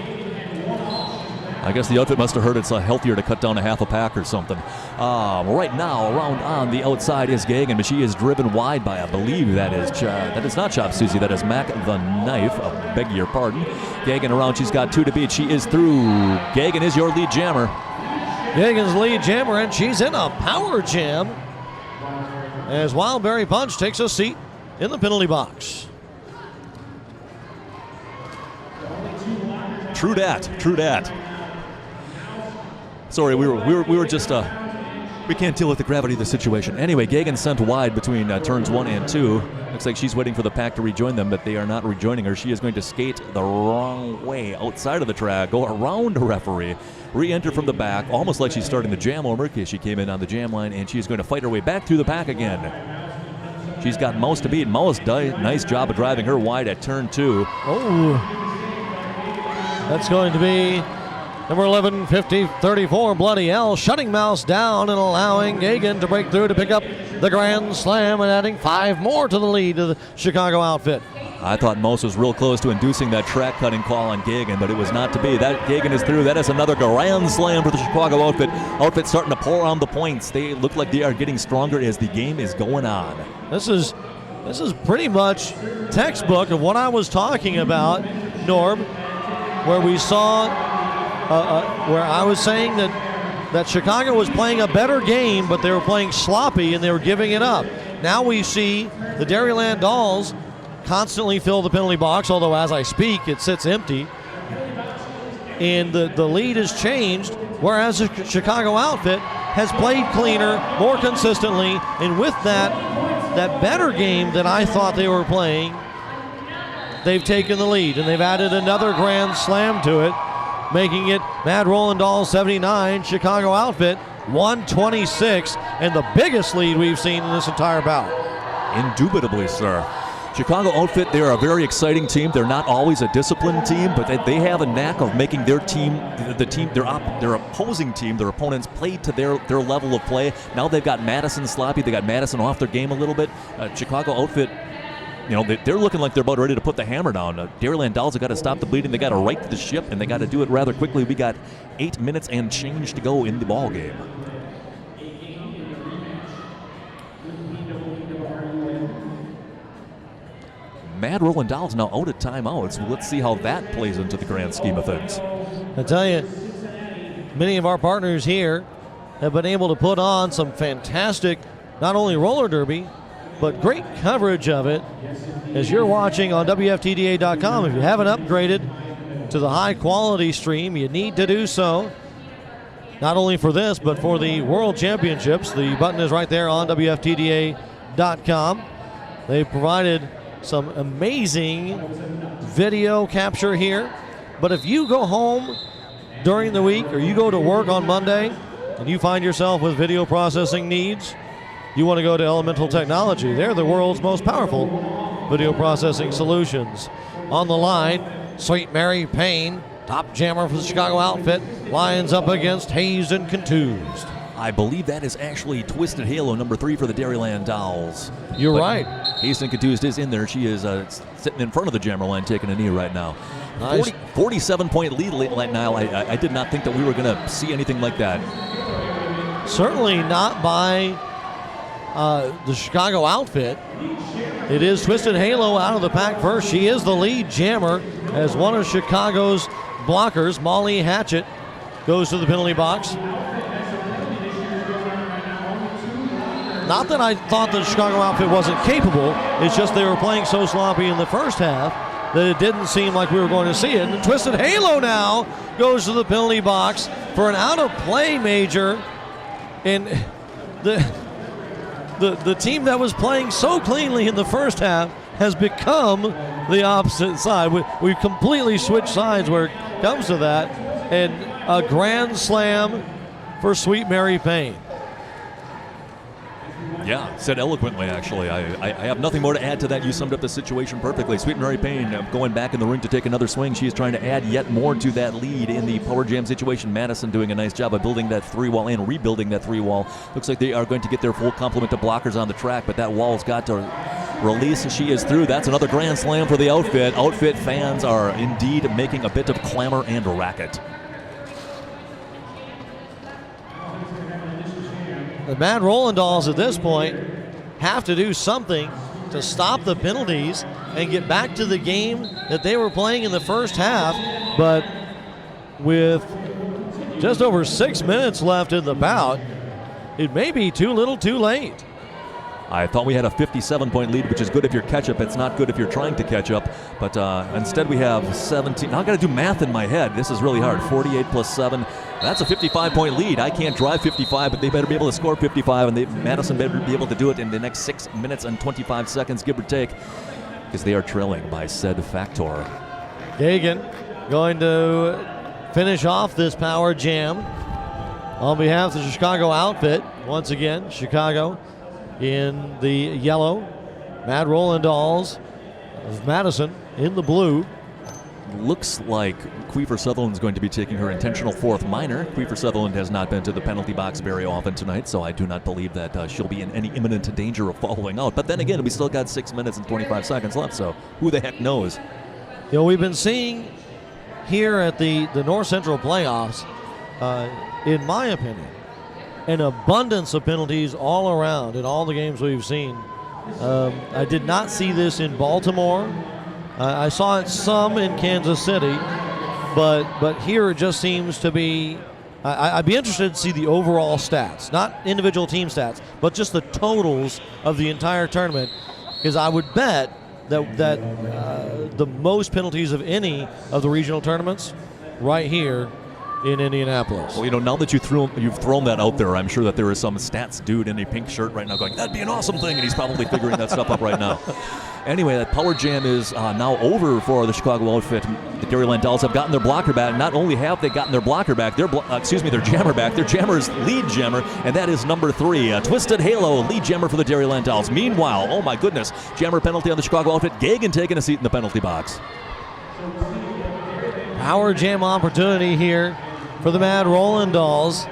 I guess the outfit must have heard it's healthier to cut down a half a pack or something. Right now, around on the outside is Gagan, but she is driven wide by, I believe that is not Chop Susie, that is Mac the Knife. I beg your pardon. Gagan around, she's got 2 to beat. She is through. Gagan is your lead jammer. Gagan's lead jammer, and she's in a power jam as Wildberry Punch takes a seat in the penalty box. True dat. Sorry, we were just We can't deal with the gravity of the situation. Anyway, Gagan sent wide between turns 1 and 2. Looks like she's waiting for the pack to rejoin them, but they are not rejoining her. She is going to skate the wrong way outside of the track, go around the referee, re-enter from the back, almost like she's starting the jam over because she came in on the jam line, and she's going to fight her way back through the pack again. She's got Mouse to beat. Mouse, nice job of driving her wide at turn 2. Oh, that's going to be number 11, 34, Bloody L, shutting Mouse down and allowing Gagan to break through to pick up the Grand Slam and adding 5 more to the lead to the Chicago outfit. I thought Mouse was real close to inducing that track cutting call on Gagan, but it was not to be. That Gagan is through. That is another Grand Slam for the Chicago outfit. Outfit starting to pour on the points. They look like they are getting stronger as the game is going on. This is pretty much textbook of what I was talking about, Norm, where we saw where I was saying that Chicago was playing a better game, but they were playing sloppy and they were giving it up. Now we see the Dairyland Dolls constantly fill the penalty box, although as I speak it sits empty. And the lead has changed, whereas the Chicago outfit has played cleaner, more consistently, and with that better game that I thought they were playing, they've taken the lead, and they've added another Grand Slam to it, making it Mad Roland Doll 79, Chicago outfit 126, and the biggest lead we've seen in this entire bout. Indubitably, sir. Chicago outfit, they're a very exciting team. They're not always a disciplined team, but they have a knack of making their team, their opposing team, their opponents, play to their level of play. Now they've got Madison sloppy. They got Madison off their game a little bit. Chicago outfit, you know, they're looking like they're about ready to put the hammer down. Dairyland Dolls have got to stop the bleeding. They got to right the ship, and they got to do it rather quickly. We got 8 minutes and change to go in the ball game. Mad Roland Dolls now out of timeouts. Let's see how that plays into the grand scheme of things. I tell you, many of our partners here have been able to put on some fantastic, not only roller derby, but great coverage of it as you're watching on WFTDA.com. If you haven't upgraded to the high quality stream, you need to do so. Not only for this, but for the World Championships. The button is right there on WFTDA.com. They've provided some amazing video capture here. But if you go home during the week or you go to work on Monday and you find yourself with video processing needs, you want to go to Elemental Technology. They're the world's most powerful video processing solutions. On the line, Sweet Mary Payne, top jammer for the Chicago outfit, lines up against Hazed and Contused. I believe that is actually Twisted Halo, number 3 for the Dairyland Dolls. You're right. Hazed and Contused is in there. She is sitting in front of the jammer line taking a knee right now. Nice. 47-point lead late now. I did not think that we were going to see anything like that. Certainly not by the Chicago outfit. It is Twisted Halo out of the pack first. She is the lead jammer as one of Chicago's blockers, Molly Hatchett, goes to the penalty box. Not that I thought the Chicago outfit wasn't capable, it's just they were playing so sloppy in the first half that it didn't seem like we were going to see it. And Twisted Halo now goes to the penalty box for an out-of-play major. And the team that was playing so cleanly in the first half has become the opposite side. We've completely switched sides where it comes to that. And a grand slam for Sweet Mary Payne. Yeah, said eloquently, actually. I have nothing more to add to that. You summed up the situation perfectly. Sweet Mary Payne going back in the ring to take another swing. She is trying to add yet more to that lead in the power jam situation. Madison doing a nice job of building that 3-wall and rebuilding that 3-wall. Looks like they are going to get their full complement of blockers on the track, but that wall's got to release. She is through. That's another grand slam for the outfit. Outfit fans are indeed making a bit of clamor and racket. The Mad Roland Dolls at this point have to do something to stop the penalties and get back to the game that they were playing in the first half. But with just over 6 minutes left in the bout, it may be too little too late. I thought we had a 57-point lead, which is good if you're catch up. It's not good if you're trying to catch up. But instead we have 17. Now I got to do math in my head. This is really hard. 48 plus 7. That's a 55-point lead. I can't drive 55, but they better be able to score 55, and Madison better be able to do it in the next 6 minutes and 25 seconds, give or take, because they are trailing by said factor. Gagan going to finish off this power jam on behalf of the Chicago outfit. Once again, Chicago in the yellow. Matt Rolandals of Madison in the blue. Looks like Queefer Sutherland is going to be taking her intentional fourth minor. Queefer Sutherland has not been to the penalty box very often tonight, so I do not believe that she'll be in any imminent danger of falling out. But then again, we still got 6 minutes and 25 seconds left, so who the heck knows? You know, we've been seeing here at the North Central playoffs, in my opinion, an abundance of penalties all around in all the games we've seen. I did not see this in Baltimore. I saw it some in Kansas City, but here it just seems to be. I'd be interested to see the overall stats, not individual team stats, but just the totals of the entire tournament, because I would bet that the most penalties of any of the regional tournaments right here in Indianapolis. Well, you know, now that you've thrown that out there, I'm sure that there is some stats dude in a pink shirt right now going, that'd be an awesome thing, and he's probably figuring that stuff up right now. Anyway, that power jam is now over for the Chicago outfit. The Dairyland Dolls have gotten their blocker back. Not only have they gotten their blocker back, their jammer back. Their jammer's lead jammer, and that is number 3. Twisted Halo, lead jammer for the Dairyland Dolls. Meanwhile, oh my goodness, jammer penalty on the Chicago outfit. Gagan taking a seat in the penalty box. Power jam opportunity here for the Mad Rolandals.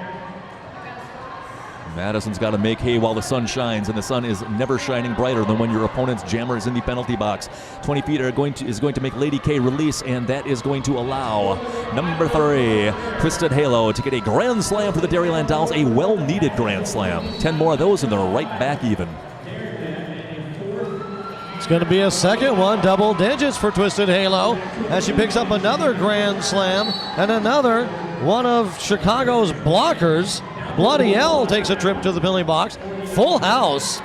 Madison's got to make hay while the sun shines, and the sun is never shining brighter than when your opponent's jammer is in the penalty box. 20 feet is going to make Lady K release, and that is going to allow number 3, Twisted Halo, to get a grand slam for the Dairyland Dolls, a well-needed grand slam. 10 more of those, and they're right back even. It's going to be a second one, double digits for Twisted Halo, as she picks up another grand slam and another one of Chicago's blockers. Bloody L takes a trip to the penalty box. Full house,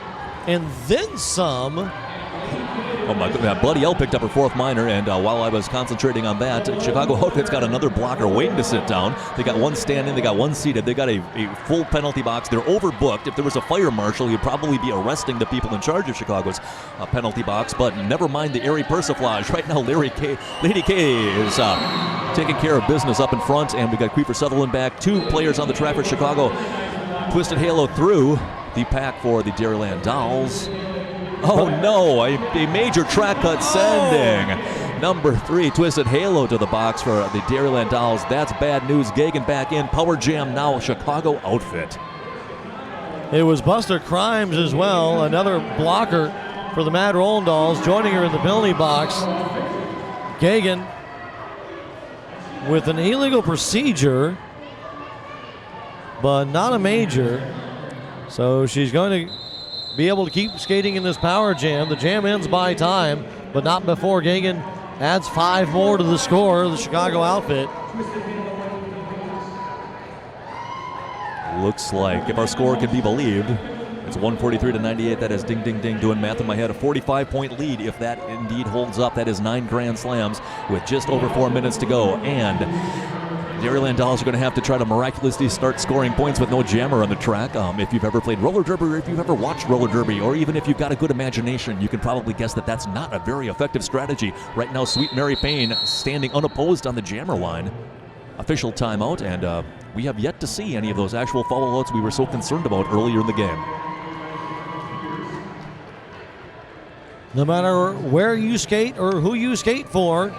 and then some. Oh my goodness, Bloody L picked up her 4th minor, and while I was concentrating on that, Chicago outfit's got another blocker waiting to sit down. They got one standing, they got one seated, they got a full penalty box. They're overbooked. If there was a fire marshal, he'd probably be arresting the people in charge of Chicago's penalty box, but never mind the airy persiflage. Right now, Lady K is taking care of business up in front, and we got Queefer Sutherland back. 2 players on the track for Chicago. Twisted Halo through the pack for the Dairyland Dolls. Oh no, a major track cut sending number 3, Twisted Halo, to the box for the Dairyland Dolls. That's bad news. Gagan back in. Power jam now, Chicago outfit. It was Buster Crimes as well, another blocker for the Mad Rolandals, joining her in the penalty box. Gagan with an illegal procedure, but not a major. So she's going to be able to keep skating in this power jam. The jam ends by time, but not before Gagan adds 5 more to the score of the Chicago outfit. Looks like, if our score can be believed, it's 143-98. That is ding, ding, ding, doing math in my head. A 45-point lead, if that indeed holds up. That is 9 grand slams with just over 4 minutes to go. And Dairyland Dolls are going to have to try to miraculously start scoring points with no jammer on the track. If you've ever played roller derby, or if you've ever watched roller derby, or even if you've got a good imagination, you can probably guess that that's not a very effective strategy. Right now, Sweet Mary Payne standing unopposed on the jammer line. Official timeout, and we have yet to see any of those actual follow-outs we were so concerned about earlier in the game. No matter where you skate or who you skate for,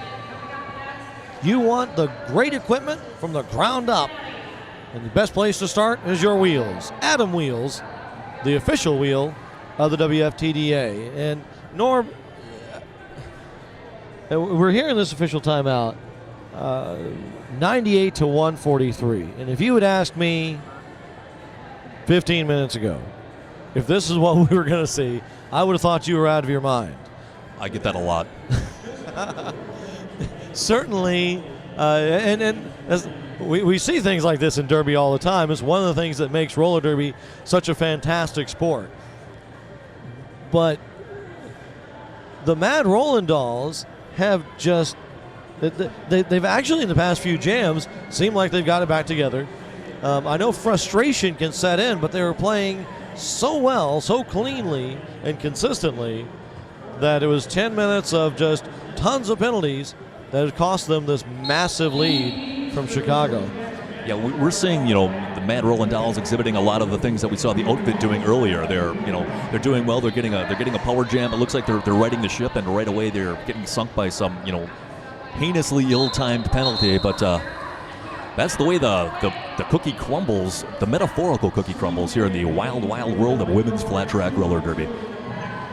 you want the great equipment from the ground up. And the best place to start is your wheels. Adam Wheels, the official wheel of the WFTDA. And Norm, we're hearing this official timeout, 98-143. And if you had asked me 15 minutes ago if this is what we were going to see, I would have thought you were out of your mind. I get that a lot. Certainly, and as we see things like this in Derby all the time. It's one of the things that makes roller derby such a fantastic sport. But the Mad Roland Dolls have just, they've actually in the past few jams seemed like they've got it back together. I know frustration can set in, but they were playing so well, so cleanly and consistently that it was 10 minutes of just tons of penalties that had cost them this massive lead from Chicago. Yeah, we're seeing, the Mad Roland Dolls exhibiting a lot of the things that we saw the outfit doing earlier. They're doing well. They're getting a power jam. It looks like they're righting the ship, and right away they're getting sunk by some, heinously ill-timed penalty. But that's the way the cookie crumbles, the metaphorical cookie crumbles here in the wild, wild world of women's flat track roller derby.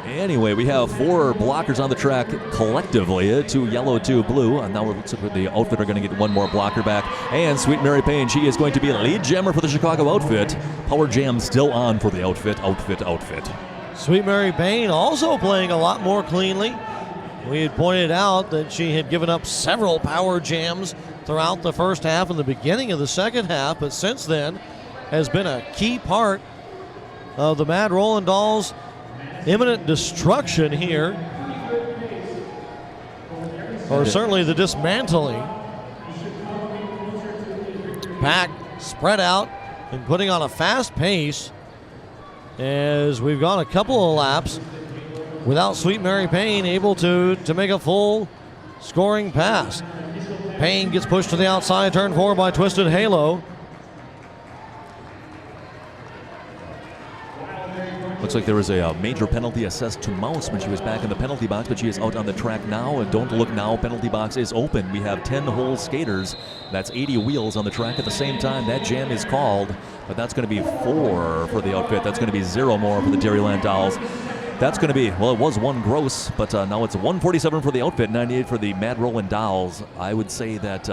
Anyway, we have 4 blockers on the track collectively, 2 yellow, 2 blue. And now it looks like the outfit are going to get 1 more blocker back. And Sweet Mary Payne, she is going to be a lead jammer for the Chicago outfit. Power jam still on for the outfit. Sweet Mary Payne also playing a lot more cleanly. We had pointed out that she had given up several power jams throughout the first half and the beginning of the second half, but since then has been a key part of the Mad Roland Dolls' imminent destruction here, or certainly the dismantling. Pack spread out and putting on a fast pace as we've gone a couple of laps without Sweet Mary Payne able to make a full scoring pass. Payne gets pushed to the outside, turn 4 by Twisted Halo. Looks like there was a major penalty assessed to Mouse when she was back in the penalty box, but she is out on the track now. And don't look now, penalty box is open. We have 10 whole skaters. That's 80 wheels on the track at the same time. That jam is called, but that's going to be 4 for the outfit. That's going to be 0 more for the Dairyland Dolls. That's going to be, well, it was 1 gross, but now it's 147 for the outfit, 98 for the Mad Roland Dolls. I would say that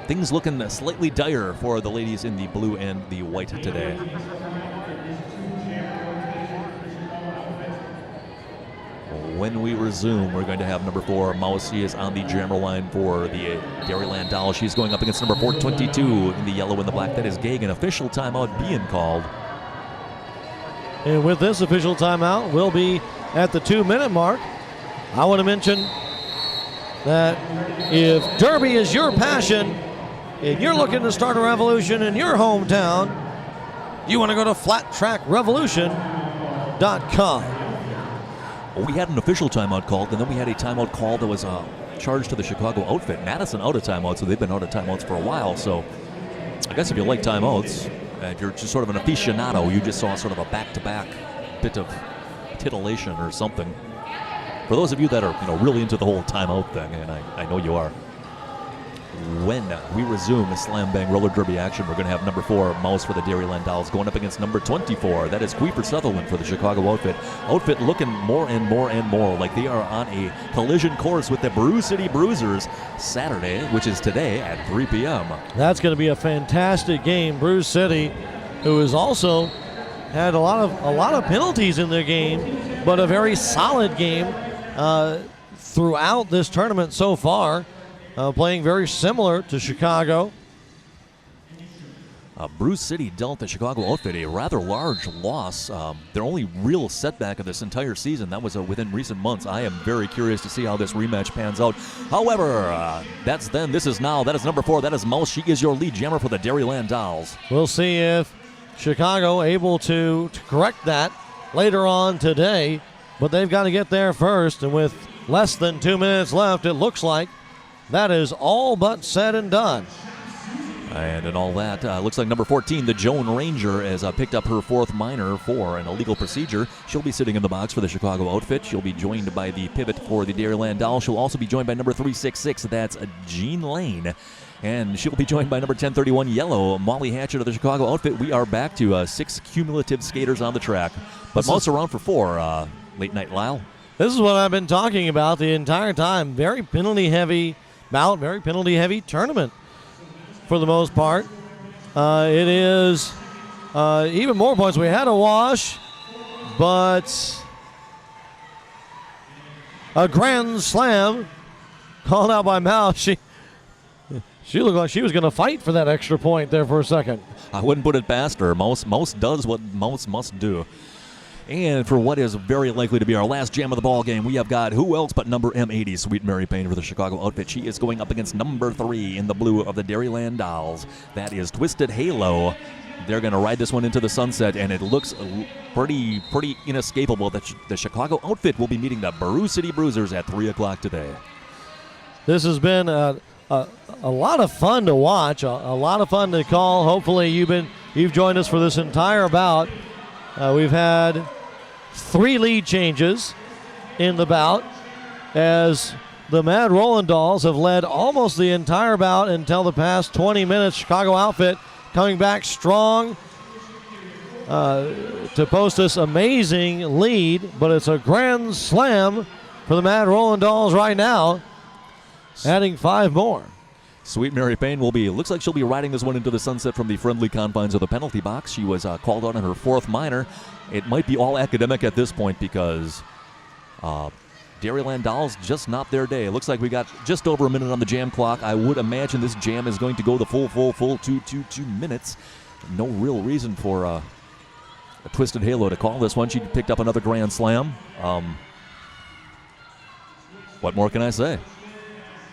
things looking slightly dire for the ladies in the blue and the white today. When we resume, we're going to have number 4, Mouse. She is on the jammer line for the Dairyland Dolls. She's going up against number 422 in the yellow and the black. That is Gagan. Official timeout being called. And with this official timeout, we'll be at the 2-minute mark. I want to mention that if Derby is your passion and you're looking to start a revolution in your hometown, you want to go to flattrackrevolution.com. We had an official timeout called, and then we had a timeout call that was charged to the Chicago outfit. Madison out of timeout, so they've been out of timeouts for a while. So I guess if you like timeouts, and you're just sort of an aficionado, you just saw sort of a back-to-back bit of titillation or something. For those of you that are really into the whole timeout thing, and I know you are, when we resume the Slam Bang Roller Derby action, we're going to have number 4, Mouse for the Dairyland Dolls, going up against number 24. That is Queeper Sutherland for the Chicago outfit. Outfit looking more and more and more like they are on a collision course with the Brew City Bruisers Saturday, which is today at 3 p.m. That's going to be a fantastic game. Brew City, who has also had a lot of penalties in their game, but a very solid game throughout this tournament so far. Playing very similar to Chicago. Brew City dealt the Chicago outfit a rather large loss. Their only real setback of this entire season, that was within recent months. I am very curious to see how this rematch pans out. However, that's then, this is now. That is number 4. That is Mouse. She is your lead jammer for the Dairyland Dolls. We'll see if Chicago able to correct that later on today, but they've got to get there first, and with less than 2 minutes left, it looks like that is all but said and done. And in all that, looks like number 14, the Joan Ranger, has picked up her 4th minor for an illegal procedure. She'll be sitting in the box for the Chicago outfit. She'll be joined by the pivot for the Dairyland Doll. She'll also be joined by number 366. That's Jean Lane. And she'll be joined by number 1031, yellow, Molly Hatchet of the Chicago outfit. We are back to 6 cumulative skaters on the track. But Mouse around for 4. Late night, Lyle. This is what I've been talking about the entire time. Very penalty-heavy bout, very penalty-heavy tournament for the most part. It is even more points. We had a wash, but a grand slam called out by Mouse. She looked like she was going to fight for that extra point there for a second. I wouldn't put it past her. Mouse does what Mouse must do. And for what is very likely to be our last jam of the ball game, we have got who else but number M80, Sweet Mary Payne for the Chicago outfit. She is going up against number 3 in the blue of the Dairyland Dolls. That is Twisted Halo. They're going to ride this one into the sunset, and it looks pretty inescapable that the Chicago outfit will be meeting the Brew City Bruisers at 3 o'clock today. This has been a lot of fun to watch, a lot of fun to call. Hopefully you've joined us for this entire bout. We've had 3 lead changes in the bout as the Mad Roland Dolls have led almost the entire bout until the past 20 minutes. Chicago outfit coming back strong to post this amazing lead, but it's a grand slam for the Mad Roland Dolls right now, adding 5 more. Sweet Mary Payne looks like she'll be riding this one into the sunset from the friendly confines of the penalty box. She was called out on her 4th minor. It might be all academic at this point because Dairyland Dolls just not their day. It looks like we got just over a minute on the jam clock. I would imagine this jam is going to go the full 2 minutes. No real reason for a Twisted Halo to call this one. She picked up another grand slam. What more can I say?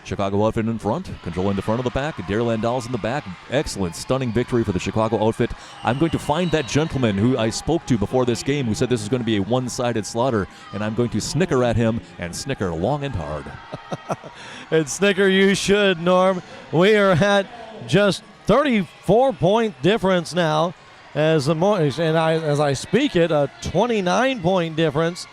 Chicago outfit in front, controlling the front of the pack, Dairyland Dolls in the back. Excellent, stunning victory for the Chicago outfit. I'm going to find that gentleman who I spoke to before this game who said this is going to be a one-sided slaughter, and I'm going to snicker at him and snicker long and hard. And snicker you should, Norm. We are at just 34-point difference now as I speak it, a 29-point difference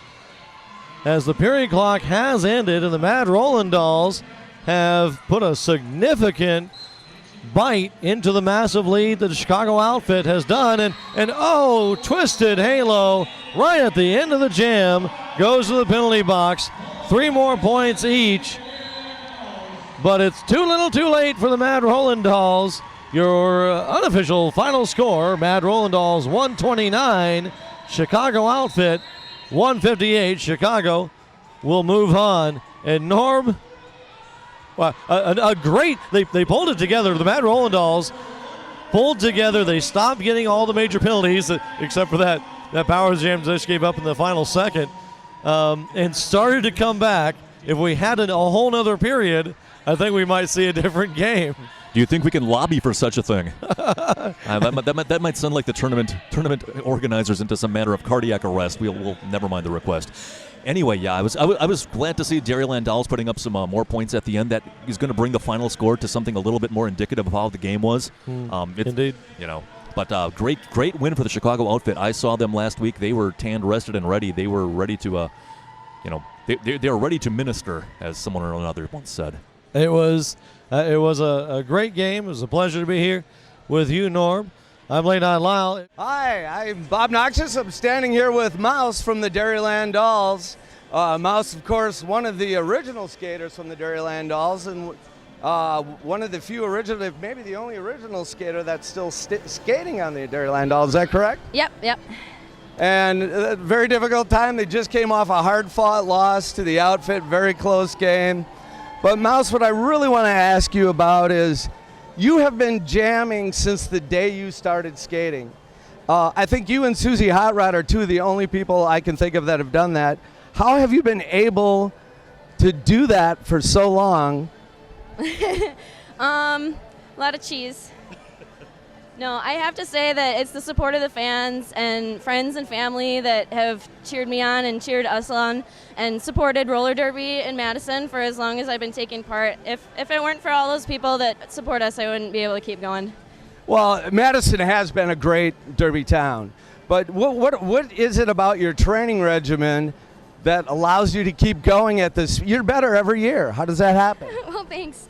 as the period clock has ended and the Mad Roland Dolls have put a significant bite into the massive lead that the Chicago outfit has done. And Twisted Halo right at the end of the jam goes to the penalty box. 3 more points each. But it's too little too late for the Mad Roland Dolls. Your unofficial final score, Mad Roland Dolls 129, Chicago outfit 158. Chicago will move on. And Norm, well, they pulled it together. The Mad Roland Dolls pulled together. They stopped getting all the major penalties, except for that power jam Zish gave up in the final second, and started to come back. If we had a whole nother period, I think we might see a different game. Do you think we can lobby for such a thing? That might sound like the tournament organizers into some manner of cardiac arrest. We'll never mind the request. Anyway, yeah, I was glad to see Dairyland Dolls putting up some more points at the end. That is going to bring the final score to something a little bit more indicative of how the game was. Indeed. But great win for the Chicago outfit. I saw them last week. They were tanned, rested, and ready. They were ready to, they were ready to minister, as someone or another once said. It was a great game. It was a pleasure to be here with you, Norm. I'm Late Night Lyle. Hi, I'm Bob Noxious. I'm standing here with Mouse from the Dairyland Dolls. Mouse, of course, one of the original skaters from the Dairyland Dolls, and one of the few original, maybe the only original skater that's still skating on the Dairyland Dolls. Is that correct? Yep. And a very difficult time. They just came off a hard-fought loss to the outfit, very close game. But Mouse, what I really want to ask you about is, you have been jamming since the day you started skating. I think you and Susie Hot Rod are 2 of the only people I can think of that have done that. How have you been able to do that for so long? A lot of cheese. No, I have to say that it's the support of the fans and friends and family that have cheered me on and cheered us on and supported roller derby in Madison for as long as I've been taking part. If it weren't for all those people that support us, I wouldn't be able to keep going. Well, Madison has been a great derby town, but what is it about your training regimen that allows you to keep going at this? You're better every year. How does that happen? Well, thanks.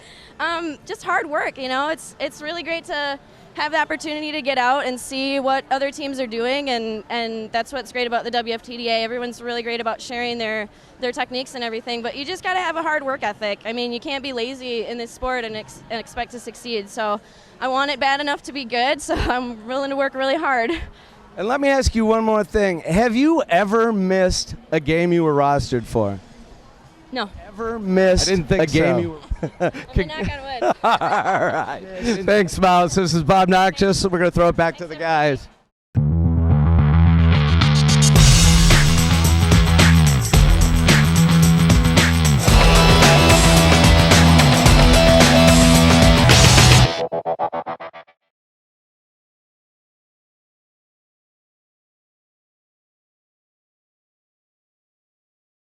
Just hard work, It's really great to have the opportunity to get out and see what other teams are doing, and that's what's great about the WFTDA. Everyone's really great about sharing their techniques and everything, but you just got to have a hard work ethic. I mean, you can't be lazy in this sport and expect to succeed. So I want it bad enough to be good, so I'm willing to work really hard. And let me ask you one more thing. Have you ever missed a game you were rostered for? No. Ever missed I didn't think a game so. you were Knock on wood. All right. Thanks, Mouse. This is Bob Noxious. We're going to throw it back to the guys.